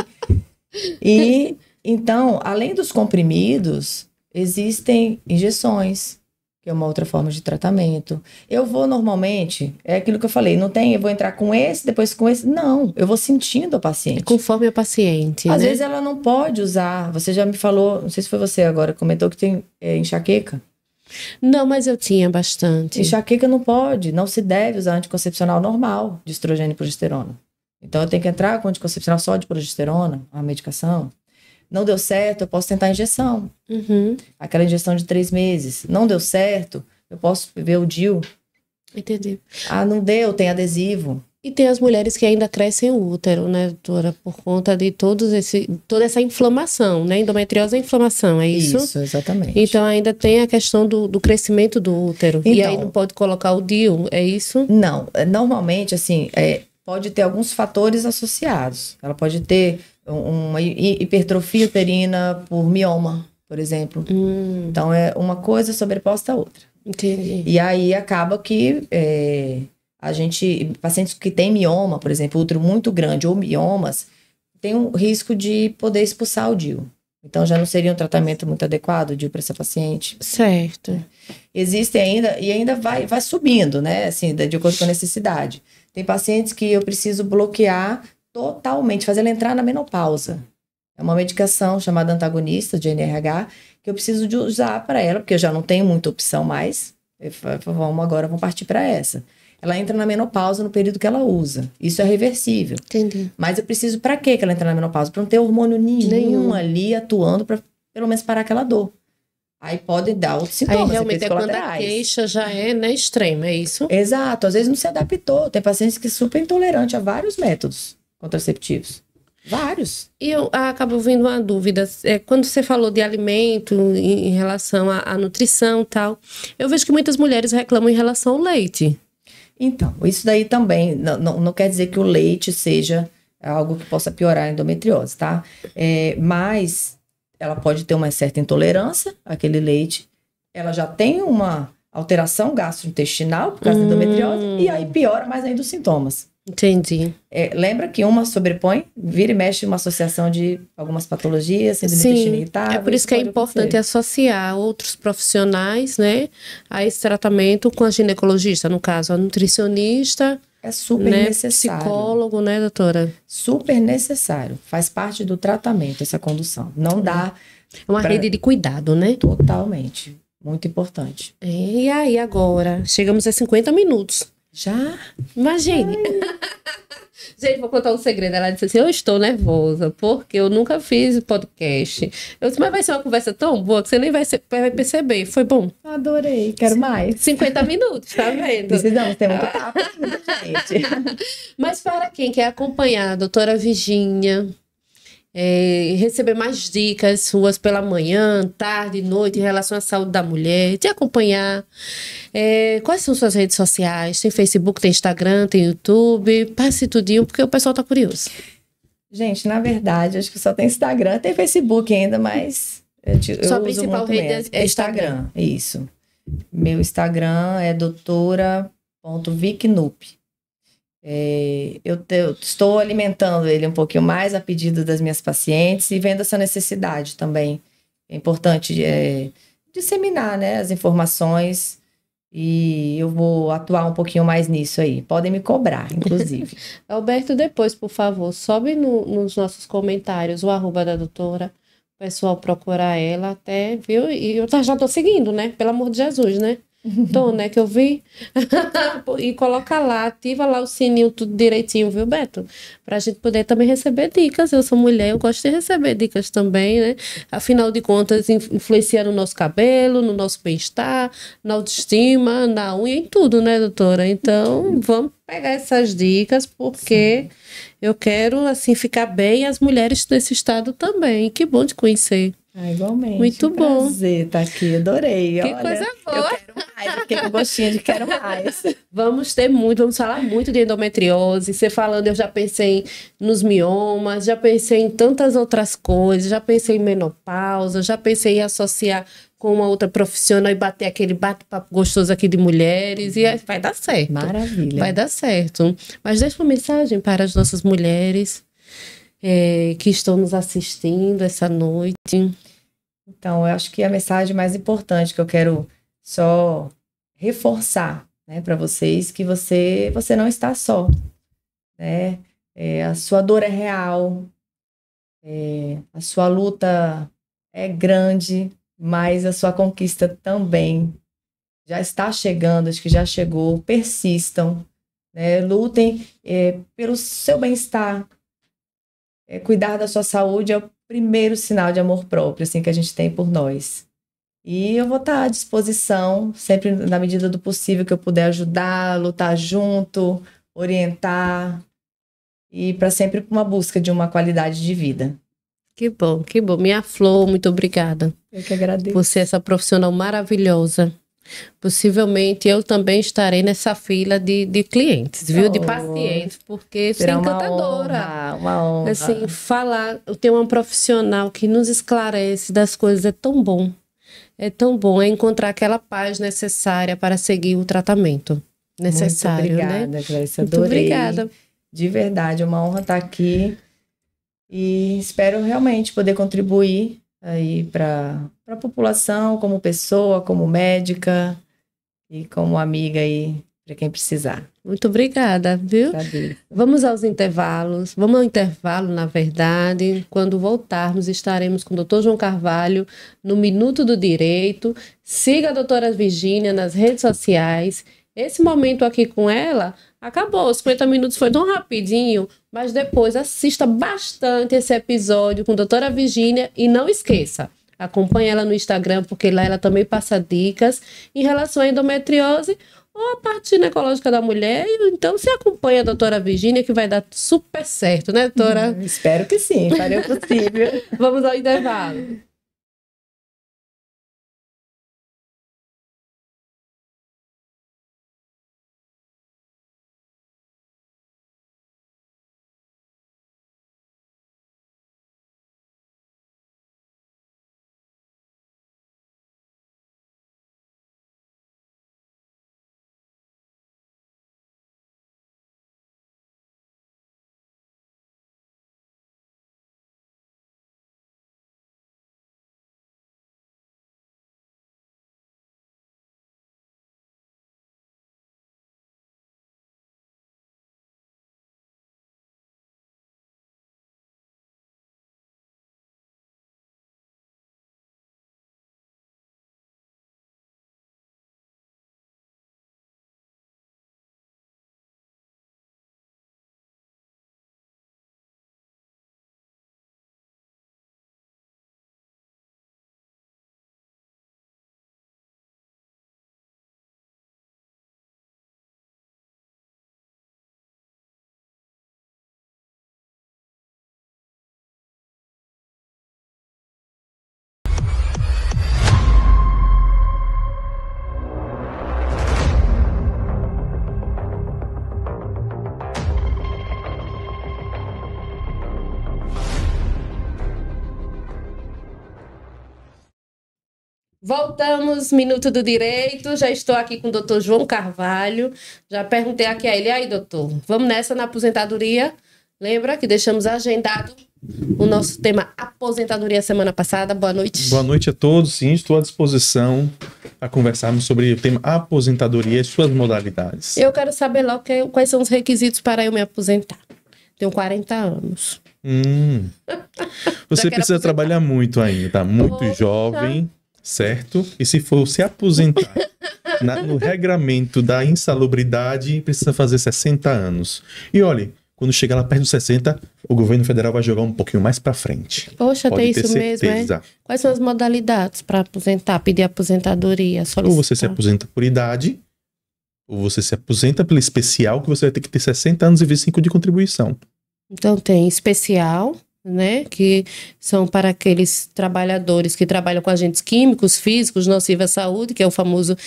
E, então, além dos comprimidos, existem injeções, que é uma outra forma de tratamento. Eu vou normalmente, é aquilo que eu falei, não tem, eu vou entrar com esse, depois com esse. Não, eu vou sentindo a paciente. Conforme a paciente, Às né? vezes ela não pode usar, você já me falou, não sei se foi você agora, comentou que tem enxaqueca. Não, mas eu tinha bastante. Enxaqueca não pode, não se deve usar anticoncepcional normal de estrogênio e progesterona. Então eu tenho que entrar com anticoncepcional só de progesterona, uma medicação. Não deu certo, eu posso tentar injeção. Aquela injeção de 3 meses. Não deu certo, eu posso ver o DIU. Entendi. Ah, não deu, tem adesivo. E tem as mulheres que ainda crescem o útero, né, doutora? Por conta de toda essa inflamação, né? Endometriose é inflamação, é isso? Isso, exatamente. Então ainda tem a questão do crescimento do útero. Então, e aí não pode colocar o DIU, é isso? Não, normalmente, assim, pode ter alguns fatores associados. Ela pode ter uma hipertrofia uterina por mioma, por exemplo. Então, é uma coisa sobreposta à outra. Entendi. E aí acaba que pacientes que têm mioma, por exemplo, útero muito grande ou miomas, tem um risco de poder expulsar o DIU. Então já não seria um tratamento muito adequado o DIU para essa paciente. Certo. Existe ainda, e ainda vai subindo, né? Assim, de acordo com a necessidade. Tem pacientes que eu preciso bloquear totalmente, fazer ela entrar na menopausa. É uma medicação chamada antagonista de NRH, que eu preciso de usar para ela, porque eu já não tenho muita opção mais. Vamos partir para essa. Ela entra na menopausa no período que ela usa. Isso é reversível. Entendi. Mas eu preciso para que ela entre na menopausa? Para não ter hormônio nenhum ali atuando para pelo menos parar aquela dor. Aí pode dar outros sintomas. Aí realmente é quando a queixa já é, né, extrema, é isso? Exato. Às vezes não se adaptou. Tem pacientes que são super intolerantes a vários métodos contraceptivos. Vários. E eu acabo vendo uma dúvida. Quando você falou de alimento em relação à nutrição e tal, eu vejo que muitas mulheres reclamam em relação ao leite. Então, isso daí também não quer dizer que o leite seja algo que possa piorar a endometriose, tá? Mas ela pode ter uma certa intolerância àquele leite. Ela já tem uma alteração gastrointestinal por causa da endometriose e aí piora mais ainda os sintomas. Entendi. Lembra que uma sobrepõe, vira e mexe uma associação de algumas patologias, síndrome do intestino irritável. É por isso que é importante associar outros profissionais, né, a esse tratamento com a ginecologista, no caso, a nutricionista. É super necessário. Psicólogo, né, doutora? Super necessário. Faz parte do tratamento essa condução. Não dá. É uma rede de cuidado, né? Totalmente. Muito importante. E aí, agora? Chegamos a 50 minutos. Já? Imagine. Gente, vou contar um segredo. Ela disse assim, eu estou nervosa, porque eu nunca fiz podcast. Eu disse, mas vai ser uma conversa tão boa que você nem vai perceber. Foi bom. Adorei, quero mais. 50 minutos, tá vendo? Precisamos ter muito papo, gente. Mas para quem quer acompanhar a doutora Virgínia, receber mais dicas suas pela manhã, tarde, noite, em relação à saúde da mulher, te acompanhar. Quais são suas redes sociais? Tem Facebook, tem Instagram, tem YouTube? Passe tudinho, porque o pessoal tá curioso. Gente, na verdade, acho que só tem Instagram, tem Facebook ainda, mas sua principal rede é Instagram. Isso. Meu Instagram é doutora.vicnup. Eu estou alimentando ele um pouquinho mais a pedido das minhas pacientes e vendo essa necessidade também. É importante disseminar, né, as informações e eu vou atuar um pouquinho mais nisso aí. Podem me cobrar, inclusive. Alberto, depois, por favor, sobe nos nossos comentários o @ da doutora, o pessoal procurar ela até, viu? E eu já tô seguindo, né? Pelo amor de Jesus, né? Tô, né, que eu vi. E coloca lá, ativa lá o sininho tudo direitinho, viu, Beto? Pra gente poder também receber dicas. Eu sou mulher, eu gosto de receber dicas também, né? Afinal de contas, influencia no nosso cabelo, no nosso bem-estar, na autoestima, na unha, em tudo, né, doutora? Então, vamos pegar essas dicas, porque eu quero, assim, ficar bem, as mulheres desse estado também. Que bom te conhecer. Igualmente. Muito bom. Prazer estar aqui, adorei. Que coisa boa. Eu quero mais, fiquei com gostinho de quero mais. Vamos falar muito de endometriose. Você falando, eu já pensei nos miomas, já pensei em tantas outras coisas, já pensei em menopausa, já pensei em associar com uma outra profissional e bater aquele bate-papo gostoso aqui de mulheres, e vai dar certo. Maravilha. Vai dar certo. Mas deixa uma mensagem para as nossas mulheres que estão nos assistindo essa noite. Então, eu acho que a mensagem mais importante que eu quero só reforçar, né, para vocês, que você não está só, né? A sua dor é real, a sua luta é grande, mas a sua conquista também já está chegando, acho que já chegou. Persistam, né? Lutem pelo seu bem-estar. Cuidar da sua saúde é o primeiro sinal de amor próprio, assim, que a gente tem por nós. E eu vou estar à disposição, sempre na medida do possível que eu puder ajudar, lutar junto, orientar, e para sempre uma busca de uma qualidade de vida. Que bom, que bom. Minha Flor, muito obrigada. Eu que agradeço. Por ser essa profissional maravilhosa. Possivelmente eu também estarei nessa fila de clientes, viu? De pacientes, porque você é encantadora. Uma honra. Assim, falar, ter uma profissional que nos esclarece das coisas é tão bom. É tão bom, é encontrar aquela paz necessária para seguir o tratamento necessário, muito obrigada, né? Clécia, Muito adorei. obrigada. De verdade, é uma honra estar aqui e espero realmente poder contribuir aí para a população, como pessoa, como médica e como amiga aí para quem precisar. Muito obrigada, viu? Agradeço. Vamos aos intervalos. Vamos ao intervalo, na verdade. Quando voltarmos, estaremos com o Dr. João Carvalho no Minuto do Direito. Siga a doutora Virgínia nas redes sociais. Esse momento aqui com ela acabou. Os 50 minutos foi tão rapidinho, mas depois assista bastante esse episódio com a doutora Virgínia e não esqueça, acompanhe ela no Instagram, porque lá ela também passa dicas em relação à endometriose ou a parte ginecológica da mulher. Então, você acompanha a doutora Virgínia, que vai dar super certo, né, doutora? Espero que sim, farei o possível. Vamos ao intervalo. Voltamos, Minuto do Direito. Já estou aqui com o doutor João Carvalho. Já perguntei aqui a ele, aí, doutor, vamos nessa na aposentadoria? Lembra que deixamos agendado o nosso tema aposentadoria semana passada. Boa noite. Boa noite a todos. Sim, estou à disposição para conversarmos sobre o tema aposentadoria e suas modalidades. Eu quero saber logo quais são os requisitos para eu me aposentar. Tenho 40 anos. Você precisa trabalhar muito ainda, tá? Muito jovem, certo? E se for se aposentar no regramento da insalubridade, precisa fazer 60 anos. E olha, quando chegar lá perto dos 60, o governo federal vai jogar um pouquinho mais para frente. Poxa, tem isso mesmo, é? Quais são as modalidades para aposentar, pedir aposentadoria, solicitar? Ou você se aposenta por idade, ou você se aposenta pelo especial, que você vai ter que ter 60 anos e 25 de contribuição. Então tem especial, né, que são para aqueles trabalhadores que trabalham com agentes químicos, físicos, nocivos à saúde, que é o famoso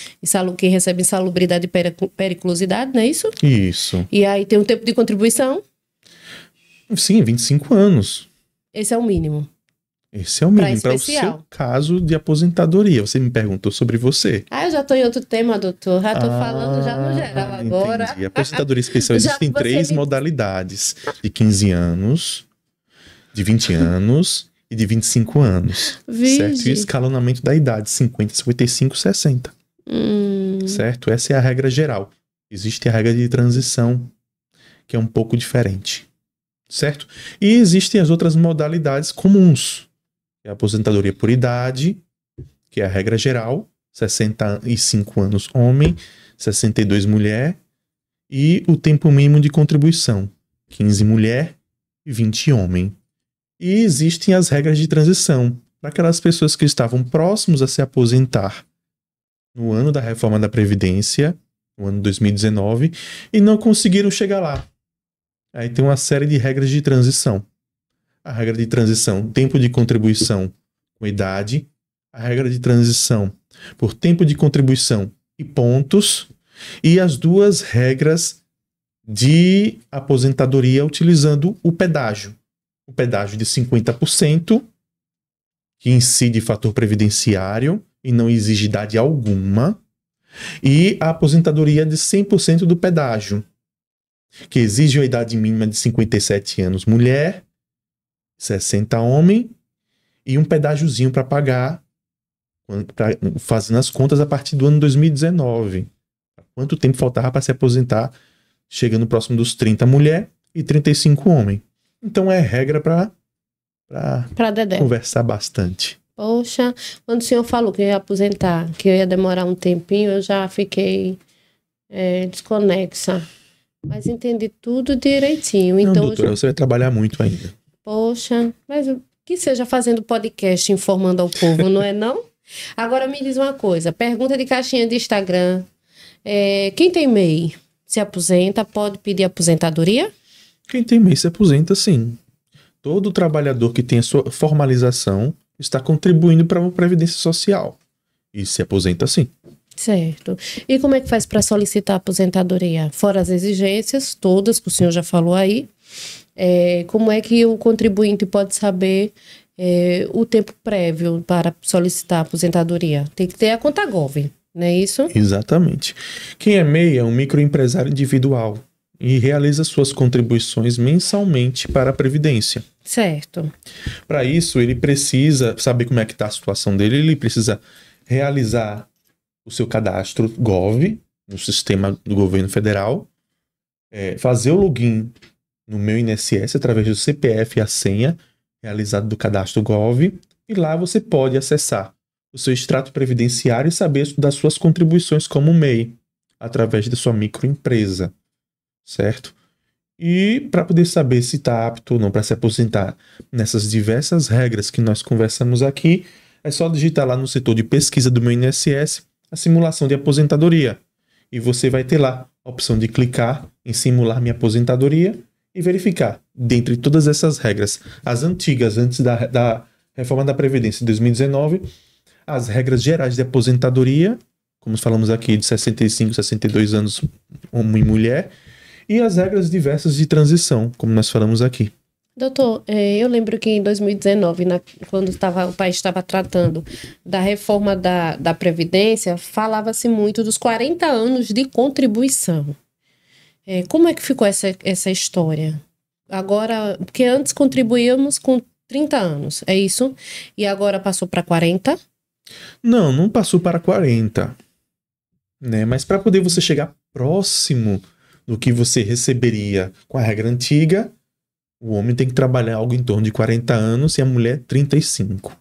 que recebe insalubridade e periculosidade, não é isso? Isso. E aí tem um tempo de contribuição? Sim, 25 anos. Esse é o mínimo. Esse é o mínimo para o seu caso de aposentadoria. Você me perguntou sobre você. Eu já estou em outro tema, doutor. Já estou falando já no geral agora. Entendi. A aposentadoria especial existem 3 modalidades. De 15 anos, de 20 anos e de 25 anos. Certo? E o escalonamento da idade, 50, 55, 60. Certo? Essa é a regra geral. Existe a regra de transição, que é um pouco diferente. Certo? E existem as outras modalidades comuns. É a aposentadoria por idade, que é a regra geral, 65 anos homem, 62 mulher, e o tempo mínimo de contribuição, 15 mulher e 20 homem. E existem as regras de transição, para aquelas pessoas que estavam próximos a se aposentar no ano da reforma da Previdência, no ano 2019, e não conseguiram chegar lá. Aí tem uma série de regras de transição. A regra de transição, tempo de contribuição com idade, a regra de transição por tempo de contribuição e pontos, e as duas regras de aposentadoria utilizando o pedágio. O pedágio de 50%, que incide fator previdenciário e não exige idade alguma, e a aposentadoria de 100% do pedágio, que exige uma idade mínima de 57 anos mulher, 60 homem, e um pedágiozinho para pagar, fazendo as contas a partir do ano 2019. Quanto tempo faltava para se aposentar, chegando próximo dos 30 mulher e 35 homem. Então é regra para conversar bastante. Poxa, quando o senhor falou que eu ia aposentar, que eu ia demorar um tempinho, eu já fiquei desconexa. Mas entendi tudo direitinho. Não, então, doutora, você vai trabalhar muito ainda. Poxa, mas que seja fazendo podcast informando ao povo, não é não? Agora me diz uma coisa, pergunta de caixinha de Instagram. Quem tem MEI se aposenta, pode pedir aposentadoria? Quem tem MEI se aposenta, sim. Todo trabalhador que tem a sua formalização está contribuindo para uma previdência social. E se aposenta, sim. Certo. E como é que faz para solicitar aposentadoria? Fora as exigências, todas que o senhor já falou aí, como é que o contribuinte pode saber o tempo prévio para solicitar aposentadoria? Tem que ter a conta Gov, não é isso? Exatamente. Quem é MEI é um microempresário individual e realiza suas contribuições mensalmente para a Previdência. Certo. Para isso, ele precisa saber como é que está a situação dele, ele precisa realizar o seu cadastro Gov, no sistema do governo federal, fazer o login no Meu INSS através do CPF e a senha realizado do cadastro Gov, e lá você pode acessar o seu extrato previdenciário e saber das suas contribuições como MEI, através da sua microempresa, certo? E para poder saber se está apto ou não para se aposentar nessas diversas regras que nós conversamos aqui, é só digitar lá no setor de pesquisa do Meu INSS a simulação de aposentadoria. E você vai ter lá a opção de clicar em simular minha aposentadoria e verificar, dentre todas essas regras, as antigas, antes da reforma da Previdência de 2019, as regras gerais de aposentadoria, como falamos aqui, de 65, 62 anos, homem e mulher, e as regras diversas de transição, como nós falamos aqui. Doutor, eu lembro que em 2019, quando o país estava tratando da reforma da Previdência, falava-se muito dos 40 anos de contribuição. Como é que ficou essa história? Agora, porque antes contribuíamos com 30 anos, é isso? E agora passou para 40? Não passou para 40. Né? Mas para poder você chegar próximo do que você receberia com a regra antiga, o homem tem que trabalhar algo em torno de 40 anos e a mulher 35.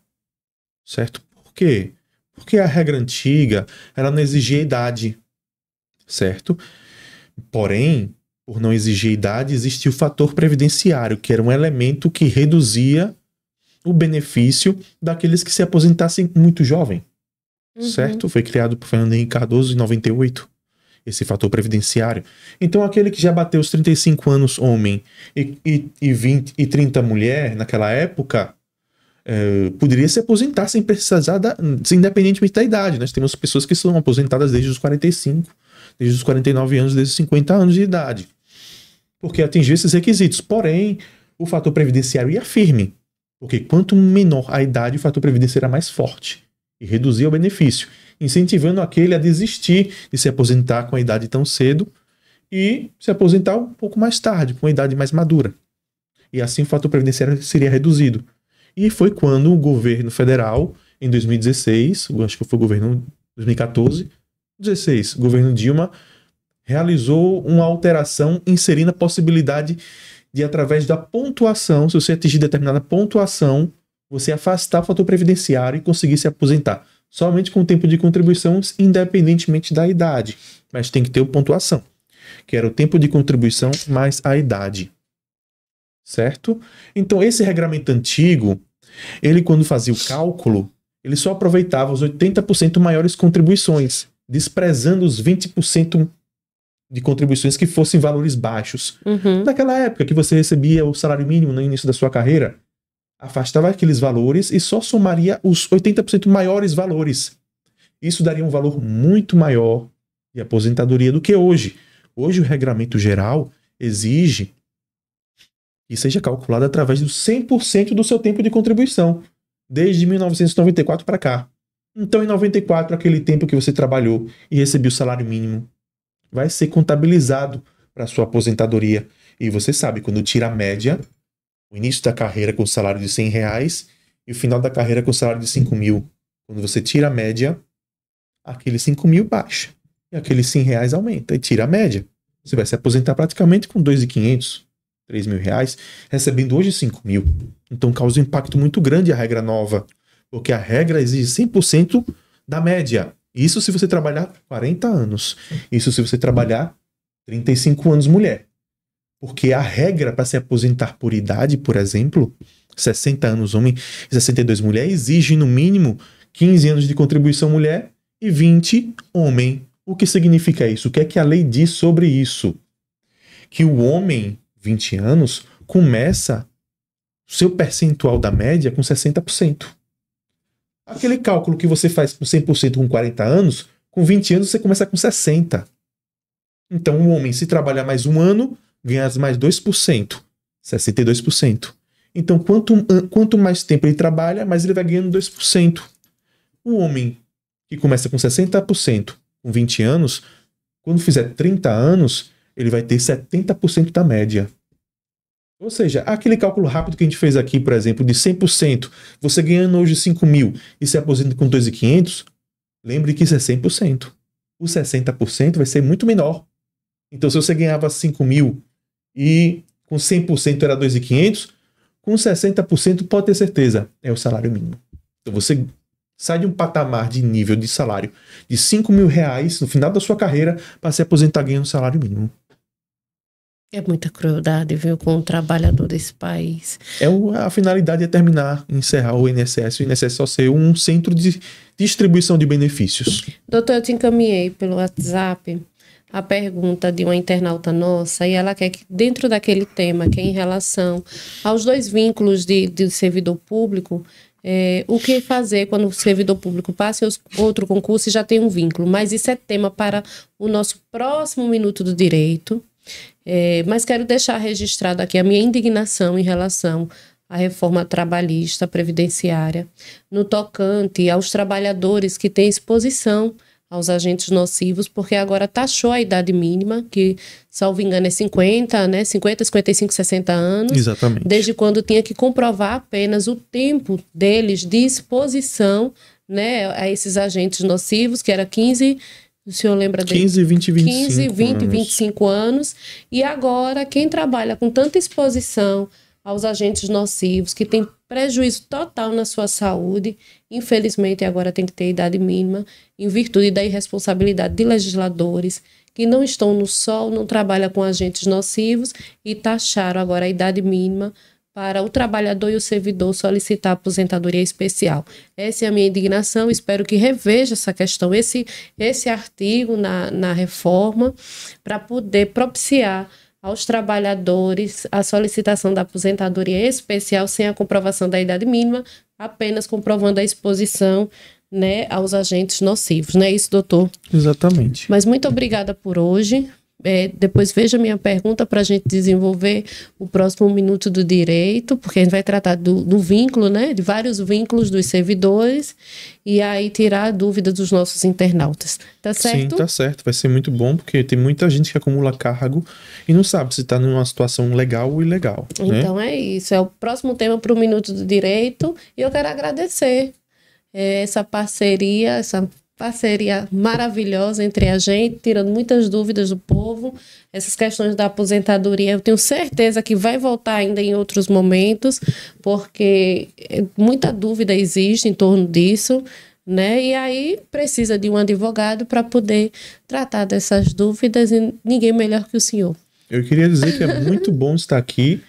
Certo? Por quê? Porque a regra antiga, ela não exigia idade. Certo? Porém, por não exigir idade, existia o fator previdenciário, que era um elemento que reduzia o benefício daqueles que se aposentassem muito jovem. Certo? Foi criado por Fernando Henrique Cardoso em 98. Esse fator previdenciário. Então, aquele que já bateu os 35 anos homem e 20 e 30 mulher naquela época, poderia se aposentar sem precisar, independentemente da idade. Nós temos pessoas que são aposentadas desde os 45, desde os 49 anos, desde os 50 anos de idade. Porque atingiu esses requisitos. Porém, o fator previdenciário ia firme. Porque quanto menor a idade, o fator previdenciário era mais forte. E reduzia o benefício, incentivando aquele a desistir de se aposentar com a idade tão cedo e se aposentar um pouco mais tarde, com a idade mais madura. E assim o fator previdenciário seria reduzido. E foi quando o governo federal, em 2016, acho que foi o governo 2014, 16, o governo Dilma, realizou uma alteração inserindo a possibilidade de, através da pontuação, se você atingir determinada pontuação, você afastar o fator previdenciário e conseguir se aposentar. Somente com o tempo de contribuição, independentemente da idade. Mas tem que ter a pontuação, que era o tempo de contribuição mais a idade. Certo? Então, esse regramento antigo, Ele, quando fazia o cálculo, ele só aproveitava os 80% maiores contribuições, desprezando os 20% de contribuições que fossem valores baixos. Naquela época que você recebia o salário mínimo no início da sua carreira, afastava aqueles valores e só somaria os 80% maiores valores. Isso daria um valor muito maior de aposentadoria do que hoje. Hoje o regramento geral exige que seja calculado através do 100% do seu tempo de contribuição, desde 1994 para cá. Então, em 94, aquele tempo que você trabalhou e recebeu o salário mínimo vai ser contabilizado para a sua aposentadoria. E você sabe, quando tira a média, o início da carreira com o salário de R$100 e o final da carreira com o salário de 5 mil. Quando você tira a média, aqueles 5 mil baixa. E aqueles R$100 aumenta. E tira a média. Você vai se aposentar praticamente com R$2.500, R$3.000, recebendo hoje 5 mil. Então causa um impacto muito grande a regra nova. Porque a regra exige 100% da média. Isso se você trabalhar 40 anos. Isso se você trabalhar 35 anos mulher. Porque a regra para se aposentar por idade, por exemplo, 60 anos homem e 62 mulher, exige no mínimo 15 anos de contribuição mulher e 20 homem. O que significa isso? O que é que a lei diz sobre isso? Que o homem, 20 anos, começa o seu percentual da média com 60%. Aquele cálculo que você faz com 100% com 40 anos, com 20 anos você começa com 60%. Então o homem, se trabalhar mais um ano, ganha mais 2%, 62%. Então quanto mais tempo ele trabalha, mais ele vai ganhando 2%. O homem que começa com 60% com 20 anos, quando fizer 30 anos, ele vai ter 70% da média. Ou seja, aquele cálculo rápido que a gente fez aqui, por exemplo, de 100%, você ganhando hoje 5 mil e se aposenta com 2.500, lembre que isso é 100%. O 60% vai ser muito menor. Então, se você ganhava 5 mil e com 100% era 2.500, com 60% pode ter certeza, é o salário mínimo. Então, você sai de um patamar de nível de salário de 5 mil reais no final da sua carreira para se aposentar ganhando salário mínimo. É muita crueldade, viu, com o trabalhador desse país. A finalidade é terminar, encerrar o INSS. O INSS só ser um centro de distribuição de benefícios. Doutor, eu te encaminhei pelo WhatsApp a pergunta de uma internauta nossa, e ela quer que, dentro daquele tema, que é em relação aos 2 vínculos de servidor público, o que fazer quando o servidor público passa em outro concurso e já tem um vínculo. Mas isso é tema para o nosso próximo Minuto do Direito. Mas quero deixar registrado aqui a minha indignação em relação à reforma trabalhista previdenciária, no tocante aos trabalhadores que têm exposição aos agentes nocivos, porque agora taxou a idade mínima, que, salvo engano, é 50, né? 50, 55, 60 anos. Exatamente. Desde quando tinha que comprovar apenas o tempo deles de exposição, né, a esses agentes nocivos, que era 15... O senhor lembra dele? 15, 20, 25 15, 20, anos. 25 anos. E agora, quem trabalha com tanta exposição aos agentes nocivos, que tem prejuízo total na sua saúde, infelizmente agora tem que ter idade mínima, em virtude da irresponsabilidade de legisladores que não estão no sol, não trabalham com agentes nocivos e taxaram agora a idade mínima para o trabalhador e o servidor solicitar aposentadoria especial. Essa é a minha indignação, espero que reveja essa questão, esse artigo na reforma, para poder propiciar aos trabalhadores a solicitação da aposentadoria especial sem a comprovação da idade mínima, apenas comprovando a exposição, né, aos agentes nocivos. Não é isso, doutor? Exatamente. Mas muito obrigada por hoje. Depois veja minha pergunta para a gente desenvolver o próximo Minuto do Direito, porque a gente vai tratar do vínculo, né, de vários vínculos dos servidores, e aí tirar a dúvida dos nossos internautas. Tá certo? Sim, tá certo. Vai ser muito bom, porque tem muita gente que acumula cargo e não sabe se está numa situação legal ou ilegal. Então é isso. É o próximo tema para o Minuto do Direito, e eu quero agradecer essa parceria maravilhosa entre a gente, tirando muitas dúvidas do povo, essas questões da aposentadoria. Eu tenho certeza que vai voltar ainda em outros momentos, porque muita dúvida existe em torno disso, né? E aí precisa de um advogado para poder tratar dessas dúvidas, e ninguém melhor que o senhor. Eu queria dizer que é muito bom estar aqui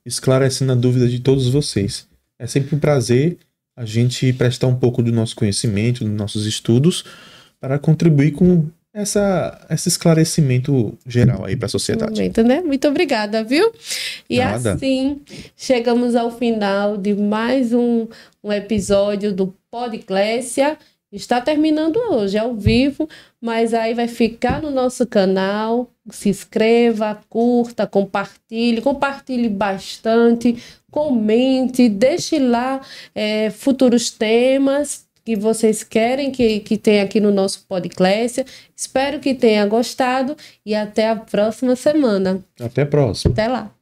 esclarecendo a dúvida de todos vocês. É sempre um prazer a gente prestar um pouco do nosso conhecimento, dos nossos estudos, para contribuir com esse esclarecimento geral aí para a sociedade. Momento, né? Muito obrigada, viu? E Nada. assim, chegamos ao final de mais um episódio do Podclésia. Está terminando hoje, ao vivo, mas aí vai ficar no nosso canal. Se inscreva, curta, compartilhe bastante, comente, deixe lá futuros temas que vocês querem que tenha aqui no nosso Podclésia. Espero que tenha gostado e até a próxima semana. Até a próxima. Até lá.